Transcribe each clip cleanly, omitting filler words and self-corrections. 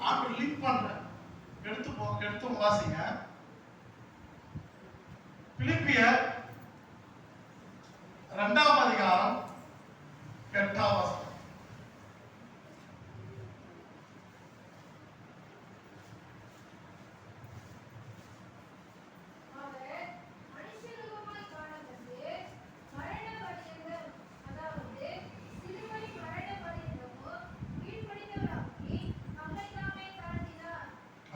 ஆண்டு லிங்க் பண்றேன். எடுத்து வாசிங்க. பிலிப்பியர் 2ஆம் அதிகாரம் 8ஆம் வசனம்.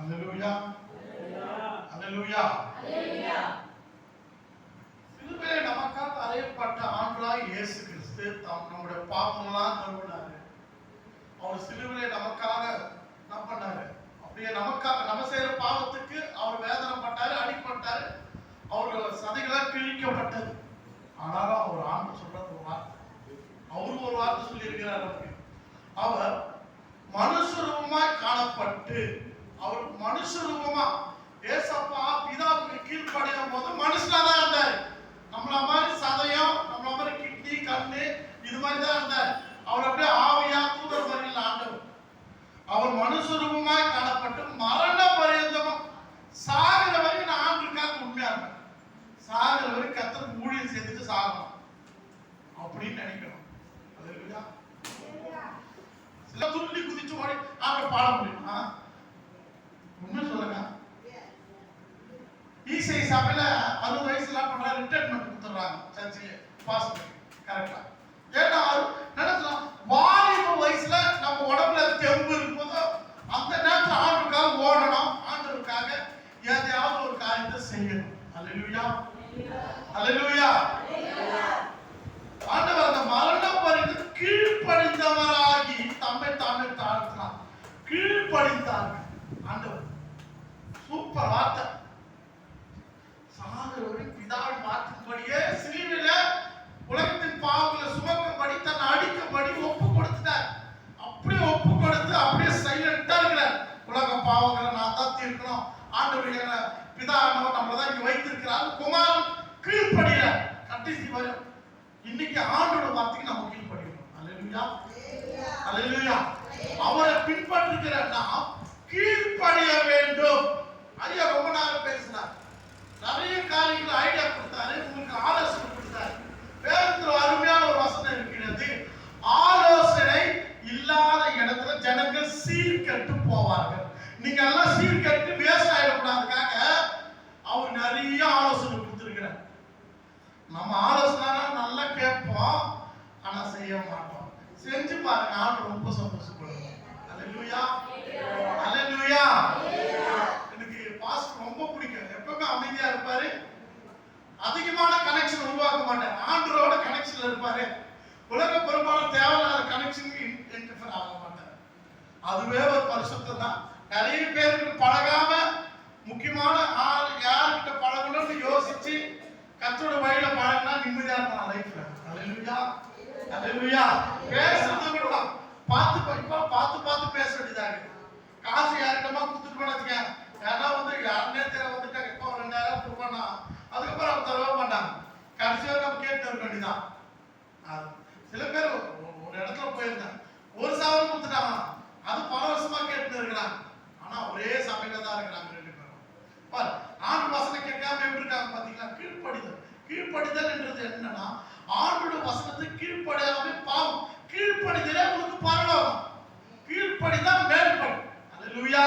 அல்லேலூயா, அல்லேலூயா, அல்லேலூயா. சிலுவையிலே நமக்காக அறையப்பட்ட ஆண்டவராய் இயேசு கிறிஸ்து நம்முடைய பாவங்களெல்லாம் கழுவினாரு. அவர் சிலுவையிலே நமக்காக என்ன பண்ணாரு? அப்படியே நமக்காக நம்ம செய்யற பாவத்துக்கு அவர் வேதனைப்பட்டாரு, அடிப்பட்டாரு, அவர்கள் சதைகளால் கிழிக்கப்பட்டது. ஆனாலும் அவர் ஆண்டு சொல்றது ஒரு வார்த்தை, அவரு ஒரு வார்த்தை சொல்லி இருக்கிறார். அவர் மனுஷ ரூபமாய் காணப்பட்டு, அவர் மனுஷ ரூபமா ஏசப்பா பிதாவுக்கு கீழ்ப்படையும் போது மனுஷனா தான் இருந்தார். நம்மள மாதிரி சதயம், நம்மள மாதிரி கிட்னி, கண்ணு இது மாதிரி தான் இருந்தார். அவர் அப்படியே ஆவியா தூதர் வரையில் ஆண்டவர். அவர் மனுஷ ரூபமாய் காணப்பட்டு மரண பரியந்தமும் சாகிற வரைக்கும் நான் ஆண்டுக்காக உண்மையா இருப்பேன். சாகிற வரைக்கும் கர்த்தருக்கு ஊழியம் செய்துட்டு சாகணும் அப்படின்னு நினைக்கணும். அல்லேலூயா. சில துள்ளி குதிச்சு ஓடி ஆண்டு பாட முடியுமா? உண்மை சொல்லுங்க. ஈசை சபையில 60 வயசுல பண்றாரு, ரிட்டைர்மெண்ட் கொடுத்துறாங்க சர்ச்சிலே பாஸ்டர். கரெக்டா? ஏன்னா நினைச்சலாம் வாலிப வயசுல நம்ம உடம்புல தெம்பு இருக்கும்போது அந்த நேரத்தில் ஆண்டுக்காக ஓடணும், ஆண்டவருக்காக ஏதாவது ஒரு காரியத்தை செய்யணும். அல்லேலூயா, அல்லேலூயா. ஆண்டவர் அந்த மரணம் வரைக்கும் கீழ்ப்படிந்தவராகி தம்மை தாமே தாழ்த்தினார். கீழ்ப்படிந்தாங்க ஆண்டவர். சூப்பர் வார்த்தை. சாகரவரை பிதாவை மாற்றும்படியே சிலுவையில உலகத்தின் பாவங்களை சுமக்கும்படி, தன்னை அடிக்கும்படி ஒப்பு கொடுத்துட்டார். அப்படியே ஒப்பு கொடுத்து அப்படியே சைலண்டா இருக்கிறார். உலக பாவங்களை நான் தான் தீர்க்கணும், ஆண்டவர் பிதா நம்மள தான் இங்க வைத்திருக்கிறார். குமாரன் கீழ்ப்படுகிறார் கடைசி வரை. இன்னைக்கு ஆண்டோட வார்த்தைக்கு நம்ம கீழ்ப்படுகிறோம். அல்லேலூயா, அல்லேலூயா. அவரை பின்பற்றுகிற நாம் கீழ்ப்படிய வேண்டும். ஐயா ரொம்ப நேரம் பேசினார், நிறைய காரியங்கள் ஐடியா கொடுத்தாரு, உங்களுக்கு ஆலோசனை கொடுத்தாரு. வேதத்தில் அருமையான ஒரு வசனம் இருக்கிறது, ஆலோசனை இல்லாத இடத்துல ஜனங்கள் சீர்கெட்டு போவார்கள். நீங்க எல்லாம் சீர்கெட்டு வேஸ்ட் ஆயிடக்கூடாதுக்காக அவர் நிறைய ஆலோசனை கொடுத்திருக்கிறார். நம்ம ஆலோசனை நல்லா கேட்போம், ஆனா செய்ய மாட்டோம். செஞ்சு பாருங்க, ஆண்டு ரொம்ப சந்தோஷப்படுவோம். அல்லேலூயா, அல்லேலூயா. எனக்கு பாஸ்டர் ரொம்ப பிடிக்கும். எப்பவுமே அமைதியா இருப்பாரு, அதிகமான கனெக்ஷன் உருவாக்க மாட்டார், ஆண்டரோட கனெக்ஷன்ல இருப்பாரு. உலக பெரும்பாலும் தேவையில்லாத கனெக்ஷன் இன்டர்ஃபியர் ஆக மாட்டார். அதுவே ஒரு பரிசுத்தம் தான். நிறைய பேருக்கு பழகாம முக்கியமான ஆள் யார்கிட்ட பழகணும்னு யோசிச்சு கர்த்தரோட வழியில பழகினா நிம்மதியா இருக்கலாம் லைஃப்ல. அல்லேலூயா, அல்லேலூயா. பேசுறது கூட பார்த்து பார்த்து பேச வேண்டியதாக. காசு யார்கிட்டமா கொடுத்துட்டு போனதுங்க, யாரா வந்து யாருன்னே தெரிய வந்துட்டாங்க, இப்போ 2000 கொடுப்பானா, அதுக்கப்புறம் அவங்க தரவே மாட்டாங்க. கடைசியாக நம்ம கேட்டு இருக்க வேண்டியதான். சில பேர் ஒரு இடத்துல போயிருந்தாங்க, 1,000 கொடுத்துட்டாங்க, அது பல வருஷமா கேட்டு இருக்கிறாங்க. ஆனா ஒரே சபையில தான் இருக்கிறாங்க 2 பேரும். பாரு, ஆண்டு வசனம் கேட்காம எப்படி இருக்காங்க பாத்தீங்களா? கீழ்ப்படிதல். கீழ்ப்படிதல் என்றது என்னன்னா, ஆண்டோட வசனத்துக்கு கீழ்ப்படியாம பாவம். கீழ்ப்படிதலே உங்களுக்கு பரலோகம், கீழ்ப்படிதான் மேல்படி. அல்லேலூயா.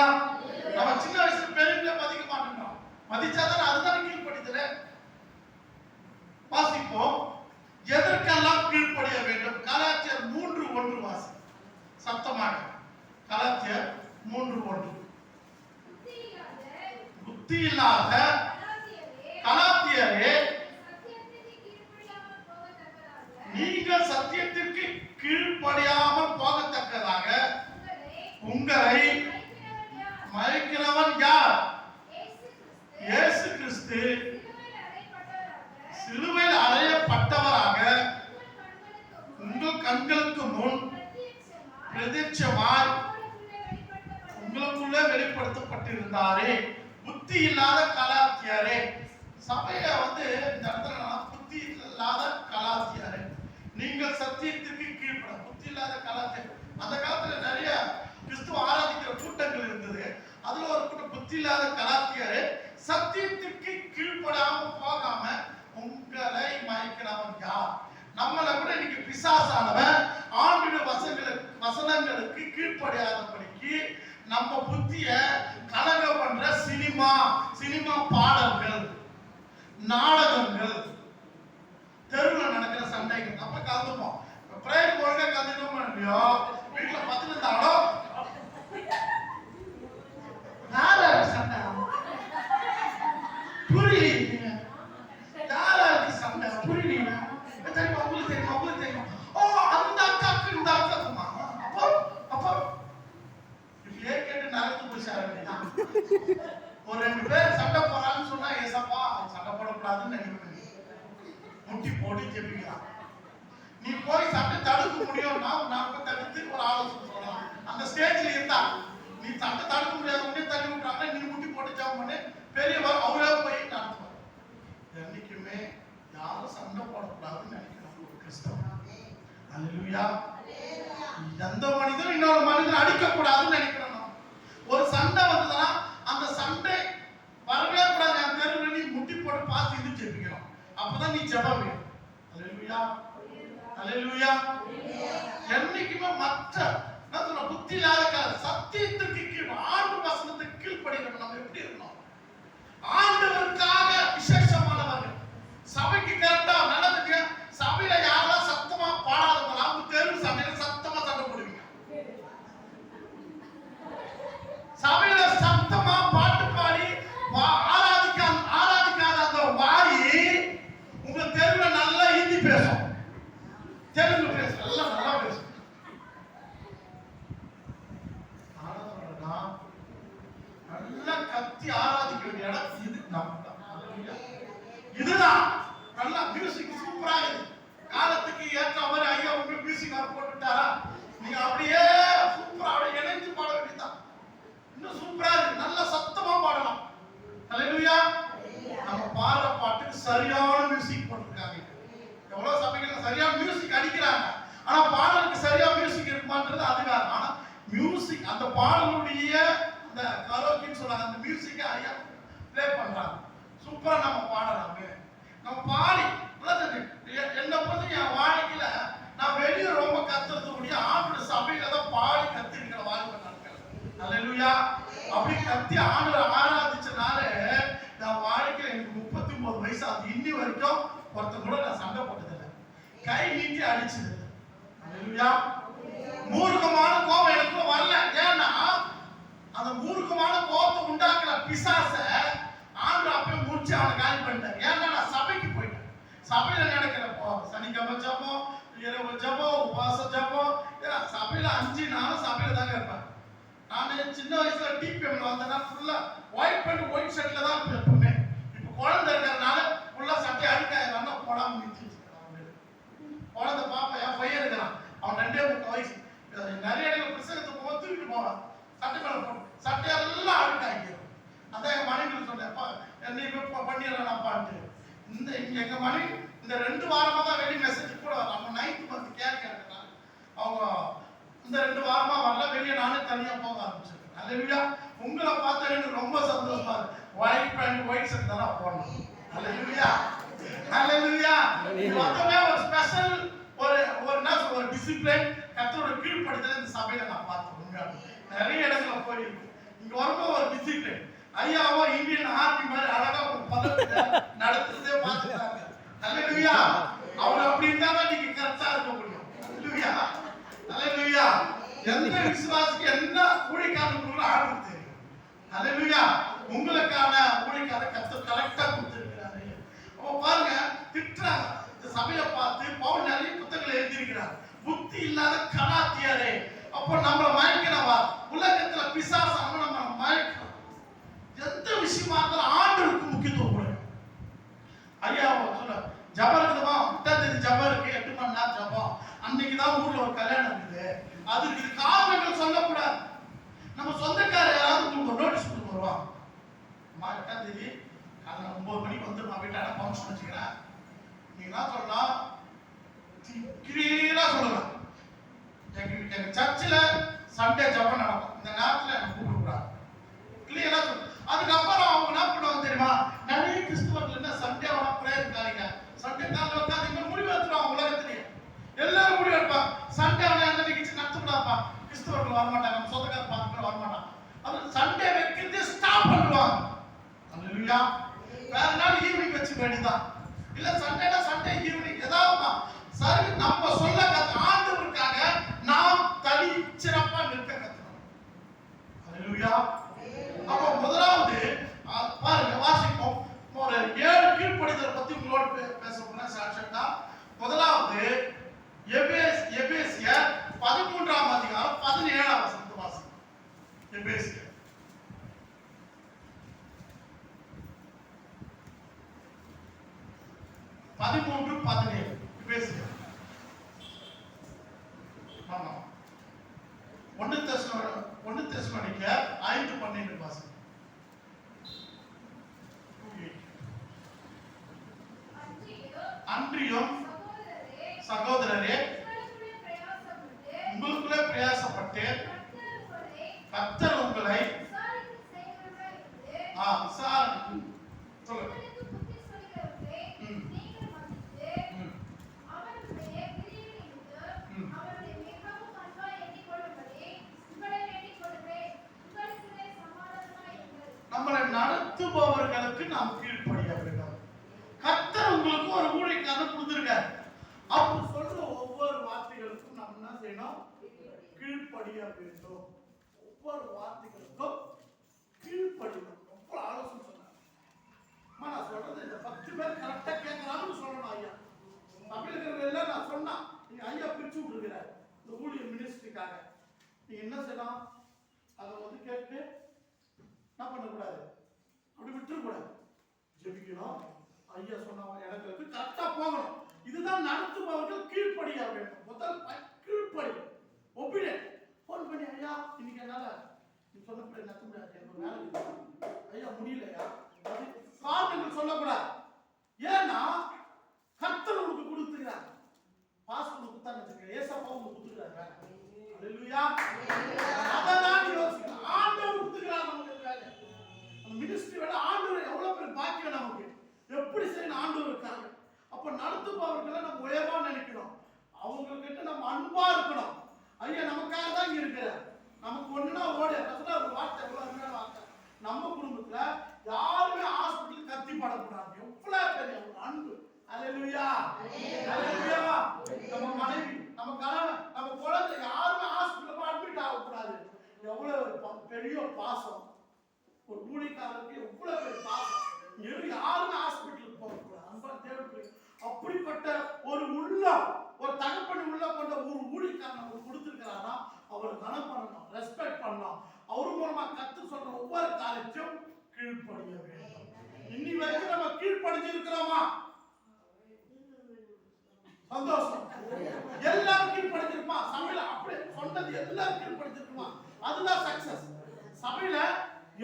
நம்ம சின்ன வயசுல பெரியவங்கள மதிக்க மாட்டோம், மதிச்சாதான் அதுதான் கீழ்ப்படிதலே. வாசிப்போம், எதற்கெல்லாம் கீழ்ப்படிய வேண்டும்? கலாத்தியர் 3:1 வாசி சத்தமாக. கலாத்தியர் 3:1. புத்தி இல்லாத கலாத்தியரே, நீங்கள் சத்தியத்திற்கு கீழ்ப்படியாமல் போகத்தக்கதாக உங்களை மயக்கிறவன் யார்? இயேசு கிறிஸ்து சிலுவையில் அறையப்பட்டவராக உங்கள் கண்களுக்கு முன் பிரத்யட்சமாய் உங்களுக்குள்ளே வெளிப்படுத்தப்பட்டிருந்தாரே. புத்தி இல்லாத கலாத்தியரே. சபைய வந்து இந்த இடத்துல புத்தி இல்லாத கலாத்தியரே, நீங்கள் சத்தியத்திற்கு கீழ்ப்பட. புத்தி இல்லாத கலாத்தியர். அந்த காலத்துல நிறைய கிறிஸ்துவ ஆராதிக்கிற கூட்டங்கள் இருந்தது. இல்லாத கலாத்தியரே, சத்தியத்துக்கு கீழ்ப்படாம போகாம உங்களை மயக்கிறவன் யார்? நம்மள கூட இன்னைக்கு பிசாசானவன் ஆண்டுடைய வசனங்களுக்கு கீழ்ப்படியாதபடிக்கு நம்ம புத்திய கலங்க பண்ற சினிமா பாடல்கள், நாடகங்கள், தெருவில் நடக்கிற சண்டைகள் அப்ப கலந்துப்போம். பிரேயர் ஒழுங்கா கலந்துட்டோம் இல்லையோ, வீட்டுல 10 இருந்தாலும் சண்டை புரியல. யாராருக்கு சண்டை புரியல? தெரியுமா? உங்களுக்கு தெரியும். ஓ, அந்த அக்காக்கு இந்த அக்காக்குமா? அப்போ இப்படியே கேட்டு நடந்து போச்சாருன்னா ஒரு 2 பேர் சண்டை போறான்னு சொன்னா ஏசப்பா சண்டை போடக்கூடாதுன்னு நினைக்கிறேன். முட்டி போட்டு ஜெபிக்கலாம். நீ போய் சண்டை தடுக்க முடியும்னா நாம தடுத்து ஒரு ஆலோசனை சொல்லலாம். அந்த ஸ்டேஜ்ல இருந்தா நீ சண்டை தடுக்க முடியாத உடனே தள்ளி விட்டாங்க, நீ முட்டி போட்டு ஜெபம் பண்ணி பெரியவர் அவரே போய் நடத்துவார். என்னைக்குமே யாரும் சண்டை போடக்கூடாதுன்னு நினைக்கிறோம் ஒரு கிறிஸ்தவன். அல்லேலூயா. எந்த மனிதனும் இன்னொரு மனிதன் அடிக்கக்கூடாதுன்னு நினைக்கிறோம். ஒரு சண்டை வந்ததுன்னா அந்த சண்டை வரவே கூடாது. என் தெருவில் நீ முட்டி போட்டு பார்த்து இது ஜெபிக்கிறோம். அப்பதான் நீ ஜெபம் வேணும். அல்லேலூயா, அல்லேலூயா. என்னைக்குமே மற்ற புத்தி இல்லாத சத்தியத்துக்கு கீழ் ஆண்டு வசனத்துக்கு கீழ்ப்படிக்கணும். நம்ம எப்படி இருக்கணும்? ஆண்டவருக்காக விசேஷமானவர்கள். சபைக்கு கரெக்டா நடந்துங்க. சபையில யாரெல்லாம் சத்தமா பாடாதவங்க அவங்க தெரு சபையில சத்தமா சண்டை போடுவீங்க. சபையில சத்தமா பாட்டு பாடி ஆராதிக்காத அந்த வாரி உங்க தெருவுல நல்லா ஹிந்தி பேசும், தெலுங்கு பேசும், எல்லாம் நல்லா பேசும். நல்லா கத்தி ஆராதிக்க வேண்டிய இடம் இது. இதுதான் நல்லா மியூசிக் சூப்பரா இருக்கு. காலத்துக்கு ஏற்ற மாதிரி ஐயா உங்க மியூசிக் போட்டுட்டாரா, நீங்க அப்படியே சூப்பரா அப்படியே இணைஞ்சு பாட வேண்டியதுதான். இன்னும் சூப்பரா இருக்கு, நல்ல சத்தமா பாடலாம். அல்லேலூயா. நம்ம பாடுற பாட்டுக்கு சரியான மியூசிக் போட்டுருக்காங்க. எவ்வளவு சபைகள் சரியான மியூசிக் அடிக்கிறாங்க, ஆனா பாடலுக்கு சரியா மியூசிக் இருக்குமான்றது அதுக்காக. ஆனா மியூசிக் அந்த பாடலுடைய அந்த கரோக்கின்னு சொல்றாங்க, அந்த மியூசிக்கை ஐயா பிளே பண்றாங்க. சூப்பரா நம்ம பாடலாமே. நம்ம பாடி என்ன பொறுத்து என் வாழ்க்கையில நான் வெளியே ரொம்ப கத்துறதுடைய ஆண்டு சபையில தான் பாடி கத்திருக்கிற வாழ்க்கை நாட்கள். அல்லேலூயா. அப்படி கத்தி ஆண்டு ஆராதிச்சனால நான் வாழ்க்கையில எனக்கு 39 வயசு ஆகுது. இன்னி வரைக்கும் ஒருத்தர் கூட நான் சண்டை போட்டதில்லை, கை நீட்டி அடிச்சது. அல்லேலூயா. மூர்க்கமான கோபம் எனக்கு வரல. ஏன்னா அந்த மூர்க்கமான கோபத்தை உண்டாக்குற பிசாச ஆண்டு அப்பவே முடிச்சு அவனை காலி பண்ணிட்டார். ஏன்னா நான் சபைக்கு போயிட்டேன். சபையில நடக்கிற சனிக்கிழமை ஜபம், இரவு ஜபம், உபாச ஜபம், சபையில 5 நாளும் சபையில தாங்க இருப்பேன். நான் சின்ன வயசுல டிபிஎம்ல வந்தேன்னா ஃபுல்லா ஒயிட் பேண்ட் ஒயிட் ஷர்ட்ல தான் எப்பவுமே. இப்போ குழந்தை இருக்கிறதுனால ஃபுல்லா சட்டை அடிக்காதுன்னா போடாம நிறுத்தி குழந்தை பாப்பா என் பையன் இருக்கிறான், அவன் 2.5 வயசு. நிறைய இடத்துல பிரசங்கத்துக்கு போக தூக்கிட்டு போவான், சட்டை மேல போட்டு சட்டையெல்லாம் அழுக்காங்க. அதான் என் மனைவி சொன்னேன்ப்பா என்னை பண்ணிடுறான்ப்பான்ட்டு. இந்த எங்க மனைவி இந்த 2 வாரமா தான் வெளி மெசேஜ் கூட வரல. நம்ம 9th மந்த் கேர் கேட்டேன், அவங்க இந்த 2 வாரமா வரல, வெளியே நானே தனியா போக ஆரம்பிச்சிருக்கேன். அல்லேலூயா. உங்களை பார்த்தா எனக்கு ரொம்ப சந்தோஷமா இருக்கு. ஒயிட் பேண்ட் ஒயிட் ஷர்ட் தான் போடணும். அல்லேலூயா, அல்லேலூயா. மொத்தமே ஒரு ஸ்பெஷல் ஒரு டிசிப்ளின் கர்த்தரோட கீழ்ப்படுத்தல இந்த சபையில நான் பார்த்தேன். நிறைய இடத்துல போயிருக்கு. இங்க வரும்போது ஒரு டிசிப்ளின் ஐயாவோ இந்தியன் ஆர்மி மாதிரி அழகா ஒரு பதத்தை நடத்துறதே பார்த்துட்டாங்க. அல்லேலூயா. அவர் அப்படி இருந்தா தான் நீங்க கரெக்டா இருக்க முடியும். அல்லேலூயா, அல்லேலூயா. எந்த விசுவாசிக்கு என்ன ஊழியக்காரனுக்குள்ள ஆர்டர் தெரியும். அல்லேலூயா. உங்களுக்கான ஊழியக்கார கர்த்தர் கரெக்டா கொடுத்திருக்கிறாரு. அப்ப பாருங்க, திட்டுறாங்க இந்த சபையை பார்த்து. பவுல் நிறைய புத்தகங்கள் எழுதியிருக்கிறார், புத்தி இல்லாத கலாத்தியரே. அப்போ நம்மளை மயக்கிறவா உலகத்துல பிசாசு நம்ம மயக்கிறோம். எந்த விஷயமா இருந்தாலும் ஆண்டவருக்கு முக்கியத்துவம் கொடுங்க. ஐயா சொல்ல ஜபம் இருக்குதுமா, 8ஆம் தேதி ஜபம் இருக்கு, 8 மணி நேரம் ஜபம். அன்னைக்குதான் ஊர்ல ஒரு கல்யாணம் இருக்குது, அதுக்கு காரணங்கள் சொல்லக்கூடாது. நம்ம சொந்தக்காரர் யாராவது உங்களுக்கு நோட்டீஸ் கொடுத்து வருவாங்க, அம்மா 8ஆம் தேதி காலைல 9 மணிக்கு வந்து நான் வீட்டான ஃபங்க்ஷன் வச்சுக்கிறேன். நீங்க என்ன சொல்லலாம், கிளியரா சொல்லலாம், எங்க சர்ச்சில் சண்டே ஜபம் நடக்கும், இந்த நேரத்தில் எனக்கு கூப்பிடக்கூடாது. கிளியரா சொல்லு. அது எபேசியர் 13:17. எபேசியர் ஆமா 1 தெசலோனிக்கேயர் 5:12 வாசிங்க. அன்றியும் சகோதரரே உங்களுக்குள்ளே பிரயாசப்பட்டு கர்த்தர் உங்களை நம்மளை நடத்துபவர்களுக்கு நாம் கீழ்ப்படிய வேண்டும். கர்த்தர் உங்களுக்கு ஒரு ஊழியக்காரன் கொடுத்திருக்கார். அப்ப சொல்ற ஒவ்வொரு வார்த்தைகளுக்கும் நாம் என்ன செய்யணும்? கீழ்ப்படிய வேண்டும். ஒவ்வொரு வார்த்தைகளுக்கும் கீழ்ப்படியணும். ரொம்ப ஆலோசனை சொன்னார். நான் சொல்றது இந்த 10 பேர் கரெக்டா கேட்கறாங்கன்னு சொல்லணும். ஐயா தமிழர்கள் எல்லாம் நான் சொன்னா நீங்க ஐயா பிரிச்சு விட்டுருக்கிறார் இந்த ஊழிய மினிஸ்ட்ரிக்காக. நீங்க என்ன செய்யலாம்? அதை வந்து கேட்டு என்ன பண்ணக்கூடாது, அப்படி விட்டுறக்கூடாது. ஜெபிக்கணும். ஐயா சொன்ன எனக்கு கரெக்டா போகணும். இதுதான் நடத்துபவர்கள் கீழ்ப்படிய வேண்டும். முதல் கீழ்ப்படி ஒபிடியன்ட். போன் பண்ணி ஐயா இன்னைக்கு என்னால நீ சொன்ன நடத்த முடியாது, எனக்கு வேலை ஐயா முடியலையா காரணங்கள் சொல்லக்கூடாது. ஏன்னா கர்த்தர் உங்களுக்கு கொடுத்துக்கிறார். பாஸ்டர் கொடுத்தான்னு வச்சுக்க, ஏசப்பா உங்களுக்கு கொடுத்துக்கிறார். அல்லேலூயா. அதான் யோசிக்கணும். ஆண்டவர் கொடுத்துக்கிறார் நமக்கு வேலை. அந்த மினிஸ்ட்ரி வேலை ஆண்டவர் எவ்வளவு பெரிய பாக்கியம் நமக்கு. எப்படி செய்யணும் ஆண்டவர் இருக்காங்க. அப்ப நடத்துபவர்களை நம்ம உயர்வா நினைக்கணும். அவங்க கிட்ட நம்ம அன்பா இருக்கணும். ஐயா நமக்காக தான் இங்க இருக்கிறார். நமக்கு ஒண்ணுனா ஓடி ஒரு வார்த்தை எவ்வளவு அருமையான வார்த்தை. நம்ம குடும்பத்துல யாருமே ஹாஸ்பிட்டல் கத்தி படக்கூடாது. எவ்வளவு பெரிய ஒரு அன்பு. அல்லேலூயா. அல்லேலூயா. நம்ம மனைவி, நம்ம கணவன், நம்ம குழந்தை யாருமே ஹாஸ்பிட்டல் அட்மிட் ஆகக்கூடாது. எவ்வளவு பெரிய பாசம். ஒரு ஊழியக்காரருக்கு எவ்வளவு பெரிய பாசம். யாருமே ஹாஸ்பிட்டலுக்கு போகக்கூடாது. அன்பா தேவைப்படு. அப்படிப்பட்ட ஒரு உள்ளம், ஒரு தகப்பன் உள்ள கொண்ட ஒரு ஊழியக்காரன் நமக்கு கொடுத்திருக்கிறாரா, அவரை கனம் பண்ணணும், ரெஸ்பெக்ட் பண்ணணும். அவரு மூலமா கத்து சொல்ற ஒவ்வொரு காரியத்தையும் கீழ்ப்படிய வேண்டும். இன்னி வரைக்கும் நம்ம கீழ்ப்படிஞ்சு இருக்கிறோமா? சந்தோஷம். எல்லாரும் கீழ்ப்படிஞ்சிருப்பா. சபையில அப்படியே சொன்னது எல்லாரும் கீழ்ப்படிஞ்சிருக்குமா? அதுதான் சக்சஸ். சபையில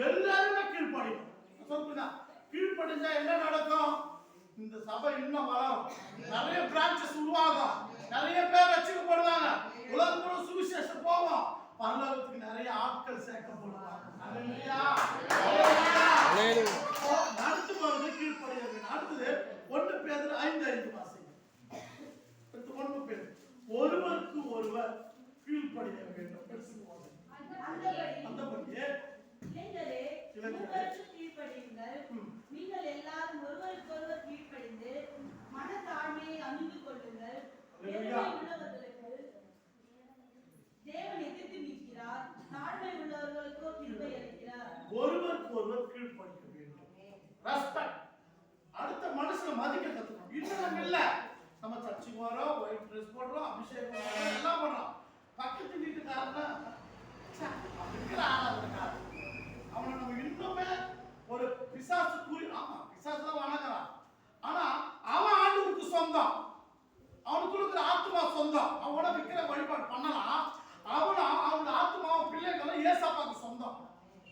எல்லாருமே கீழ்ப்படியும். சொல்லுங்க, கீழ்ப்படிஞ்சா என்ன நடக்கும்? இந்த சபை இன்னும் வளரும். நிறைய பிரான்ச்சஸ் உருவாகும். நிறைய பேர் ரட்சிக்கப்படுவாங்க. உலகம் சுவிசேஷம் போவோம். பரலோகத்துக்கு நிறைய ஆட்கள் சேர்க்கப்படுவாங்க. அல்லேலூயா. நடத்துபவர்களை கீழ்ப்படிய வேண்டும். அடுத்தது 1 பேதுரு 5:5 வாசிங்க. 1 பேதுரு ஒருவருக்கு ஒருவர் கீழ்ப்படிய வேண்டும். அந்தபடியே இளைஞரே உங்களுக்கு கீழ்ப்படியுங்கள். நீங்கள் எல்லாரும் ஒருவருக்கொருவர் கீழ்ப்படிந்து மனத்தாழ்மையை அணிந்து கொள்ளுங்கள். உள்ளவர்களுக்கு தேவன் எதிர்த்து நிற்கிறார், தாழ்மை உள்ளவர்களுக்கோ கிருபை அளிக்கிறார். ஒருவருக்கு ஒருவர் கீழ்ப்படிய வேண்டும். ரெஸ்பெக்ட். அடுத்த மனுஷனை மதிக்க கத்துக்கணும். இன்னும் இல்ல நம்ம சர்ச்சுக்கு வரோம், ஒயிட் ட்ரெஸ் போடுறோம், அபிஷேகம் பண்றோம், எல்லாம் பண்றோம். பக்கத்து வீட்டுக்காரனா அப்படிங்கிற ஆளாதுக்காரன் அவனை நம்ம இன்னுமே ஒரு பிசாசு கூறி, ஆமா பிசாசு தான் வணங்குறான். ஆனா அவன் ஆண்டவருக்கு சொந்தம். அவனுக்கு இருக்கிற ஆத்மா சொந்தம். அவனோட விக்கிர வழிபாடு பண்ணலாம். அவனோட ஆத்மாவும் பிள்ளைகளும் ஏசாப்பாக்கு சொந்தம்.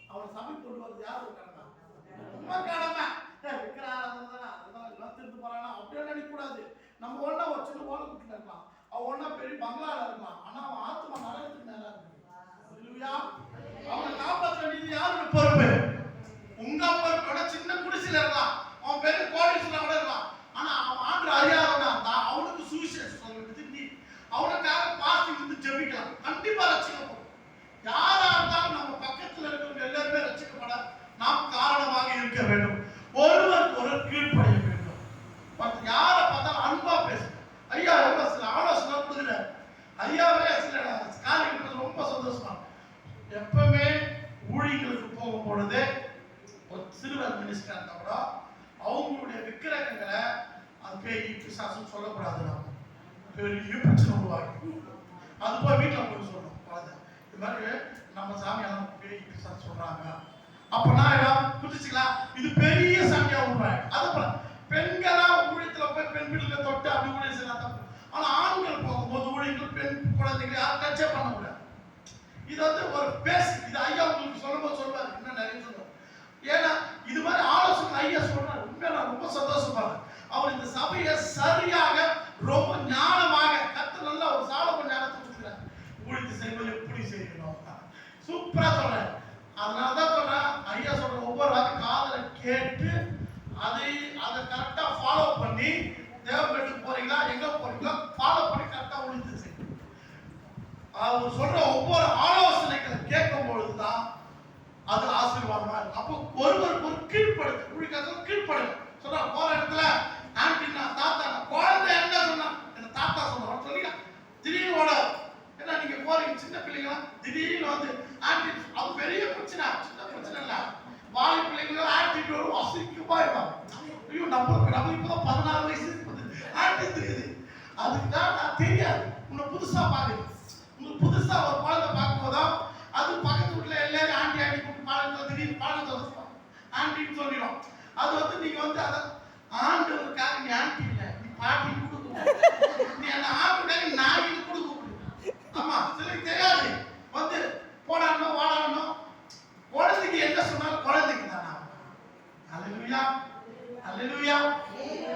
அவனை சபை கொண்டு வருது யாரு கடமை? ரொம்ப கடமை. விக்கிர அதெல்லாம் திருந்து போறானா அப்படியே நினைக்க கூடாது. நம்ம ஒன்னா ஒரு சின்ன ஓலை குட்டில இருக்கலாம், அவன் ஒன்னா பெரிய பங்களால இருக்கலாம். ஆனா அவன் ஆத்மா நரகத்துக்கு நேரா இருக்கு. அவனை காப்பாற்ற வேண்டியது யாருடைய பொறுப்பு? உங்க பொறுப்போட. சின்ன குடிசையில இருக்கலாம், அவன் பெரிய கோடீஸ்வரன் கூட இருக்கலாம். ஆனா அவன் ஆண்டு அறியாதவனா இருந்தா அவனுக்கு சுவிசேஷம் சொல்லிட்டு நீ அவனுக்காக பாஸ்டிங் இருந்து ஜெபிக்கலாம். கண்டிப்பா ரட்சிக்கப்படும். யாரா இருந்தாலும் நம்ம பக்கத்துல இருக்கிறவங்க எல்லாருமே ரட்சிக்கப்பட நாம் காரணமாக இருக்க வேண்டும். ஒருவருக்கு ஒரு கீழ்ப்படிய வேண்டும். யாரை பார்த்தாலும் அன்பா பேசணும். ஐயா எவ்வளவு சில ஆலோசனை கொடுக்குறாரு. ஐயாவே சில காரியங்கள் ரொம்ப சந்தோஷமா. எப்பவுமே ஊழியர்களுக்கு போகும் பொழுது ஒரு சிறுவர் மினிஸ்டர் இருந்தா கூட அவங்களுடைய விக்கிரகங்களை அது பேய் பிசாசுன்னு சொல்லக்கூடாது. நம்ம பெரிய பிரச்சனை உருவாக்கி அது போய் வீட்டில் போய் சொல்லணும். இது மாதிரி நம்ம சாமியெல்லாம் பேய் பிசாசு சொல்றாங்க. அப்ப நான் எல்லாம் புரிஞ்சுக்கலாம், இது பெரிய சண்டையா உருவாயிடும். அது போல பெண்களா ஊழியத்துல போய் பெண் பிள்ளைகளை தொட்டு அப்படி ஊழியம் செய்யலாம் தப்பு. ஆனா ஆண்கள் போகும்போது ஊழியர்கள் பெண் குழந்தைகளை யாரும் டச்சே பண்ண முடியாது. இது வந்து ஒரு பேசிக். இது ஐயா உங்களுக்கு சொல்லும்போது சொல்லுவாரு, இன்னும் நிறைய சொல்லுவார். ஏன்னா இது மாதிரி ஆலோசனை ஐயா சொல்றாரு. உண்மையா நான் ரொம்ப சந்தோஷப்படுறேன். அவர் இந்த சபையை சரியாக ரொம்ப ஞானமாக கத்து நல்லா ஒரு சாலமன் ஞானத்தை கொடுக்குறாரு. ஊழியத்தை செய்வது எப்படி செய்யணும் சூப்பரா சொல்றாரு. அதனாலதான் சொல்றேன், ஐயா சொல்ற ஒவ்வொரு வாரம் காதல கேட்டு அதை கரெக்டா ஃபாலோ பண்ணி, தேவபெட்டுக்கு போறீங்களா எங்க போறீங்களா ஃபாலோ பண்ணி கரெக்டா ஊழியத்தை செய்யணும். அவர் சொல்ற ஒவ்வொரு ஆலோசனைகளை கேட்கும் பொழுதுதான் அது ஆசீர்வாதமா இருக்கும். அப்போ ஒருவருக்கு ஒரு கீழ்ப்படுது, ஊழியக்காரர்கள் கீழ்ப்படுது. சொல்ற போற இடத்துல ஆண்டினா தாத்தா குழந்தை என்ன சொன்னா என்ன தாத்தா சொல்லுவாங்க சொல்லியா திடீர்னு ஓட. ஏன்னா நீங்க போறீங்க சின்ன பிள்ளைங்களா திடீர்னு வந்து ஆண்டி, அது பெரிய பிரச்சனை. சின்ன பிரச்சனை இல்ல, வாலி பிள்ளைங்க ஆட்டிடியூட் அசிங்கமா இருப்பாங்க. ஐயோ நம்ம இப்பதான் 14 வயசு ஆண்டி தெரியுது. அதுக்கு தான் நான் தெரியாது. உன்னை புதுசா பாக்குது. உங்களுக்கு புதுசா ஒரு குழந்தை பார்க்கும் போதும் அது பக்கத்து வீட்டுல எல்லாரும் ஆண்டி கூப்பிட்டு பாலத்தை திடீர்னு பாலத்தை ஆண்டின்னு சொல்லிடும். அது வந்து நீங்க வந்து அதை ஆண்டவருக்காக நீ ஆண்டி இல்லை, நீ பாட்டி கொடுக்க, நீ அந்த ஆண்டுக்காக நாயின் கொடுக்க. ஆமா, சிலருக்கு தெரியாது. வந்து போடாடணும் வாடாடணும். குழந்தைக்கு என்ன சொன்னாலும் குழந்தைக்கு தானா? அல்லேலூயா அல்லேலூயா.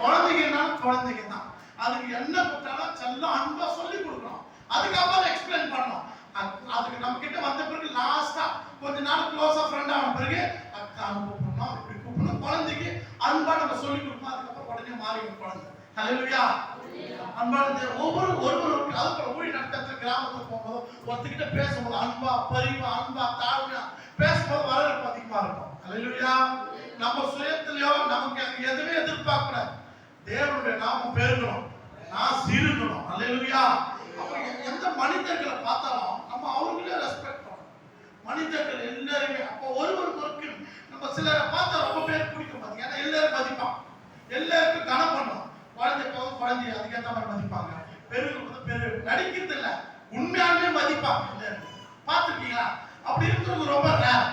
குழந்தைக்கு என்ன குழந்தைக்கு தான். அதுக்கு என்ன கொடுத்தாலும் செல்லம் அன்பா சொல்லி கொடுக்கணும். அதுக்கப்புறம் எக்ஸ்பிளைன் பண்ணணும். அதுக்கு நம்ம கிட்ட வந்த பிறகு லாஸ்டா கொஞ்ச நாள் க்ளோஸா ஃப்ரெண்ட் ஆன பிறகு அக்கா கூப்பிடணும், இப்படி கூப்பிடணும். குழந்தைக்கு அன்பா நம்ம சொல்லி கொடுக்கணும். அதுக்கப்புறம் உடனே மாறிடும் குழந்தை. அல்லேலூயா. அன்பானது ஒவ்வொருவருக்கு அதுக்கு ஊழி நடத்த கிராமத்துக்கு போகும்போது ஒருத்தக்கிட்ட பேசும்போது அன்பா பரிவா அன்பா தாழ்மையா பேசும்போது வரவேற்பு அதிகமா இருக்கும். அல்லேலூயா. நம்ம சுயத்திலயோ நமக்கு எதுவுமே எதிர்பார்க்க கூடாது. தேவனுடைய நாமம் பெருகணும், நான் சிறுகணும். அல்லேலூயா. அப்ப எந்த மனிதர்களை பார்த்தாலும் நம்ம அவங்களே ரெஸ்பெக்ட் பண்ணணும். மனிதர்கள் எல்லாருமே அப்போ ஒருவருக்கு நம்ம சிலரை பார்த்தா ரொம்ப பேர் பிடிக்க மாட்டேங்க. ஏன்னா எல்லாரும் மதிப்பான், எல்லாருக்கும் கனம் பண்ணும். குழந்தை அதுக்கேற்ற மாதிரி மதிப்பாங்க. பெரு நடிக்கிறது இல்ல, உண்மையாலுமே மதிப்பாங்க. பார்த்துருக்கீங்களா? அப்படி இருக்கிறது ரொம்ப ரேர்.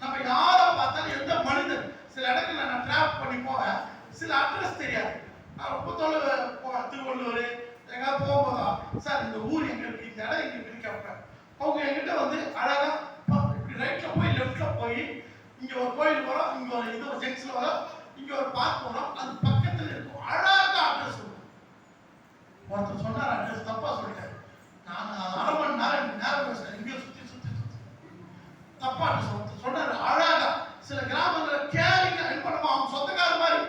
நம்ம யாரை பார்த்தாலும் எந்த மனிதன், சில இடத்துல நான் டிராவல் பண்ணி போவேன், சில அட்ரஸ் தெரியாது. நான் ரொம்ப தொலைவு போவேன், திருவள்ளூர் எங்காவது போகும்போதா சார் இந்த ஊர் எங்க இருக்கு, இந்த இடம் எங்க இருக்கு கேட்பேன். அவங்க எங்கிட்ட வந்து அழகா இப்படி ரைட்ல போய் லெஃப்ட்ல போய் இங்க ஒரு கோயில் வரும், இங்க ஒரு இது ஜெங்ஷன்ல வரும், இங்க ஒரு பார்க் வரும், அது பக்கத்துல இருக்கும். அழகா அட்ரஸ் சொல்லுவோம். ஒருத்தர் சொன்னார் அட்ரஸ் தப்பா சொல்லிட்டாரு. நான் 1/2 மணி நேரம் பேசுறேன், இங்கே சுத்தி தப்பா அட்ரஸ் சொன்னாரு. அழகா சில கிராமங்கள கேரிங்க அன்பனமா அவங்க சொந்தக்கார மாதிரி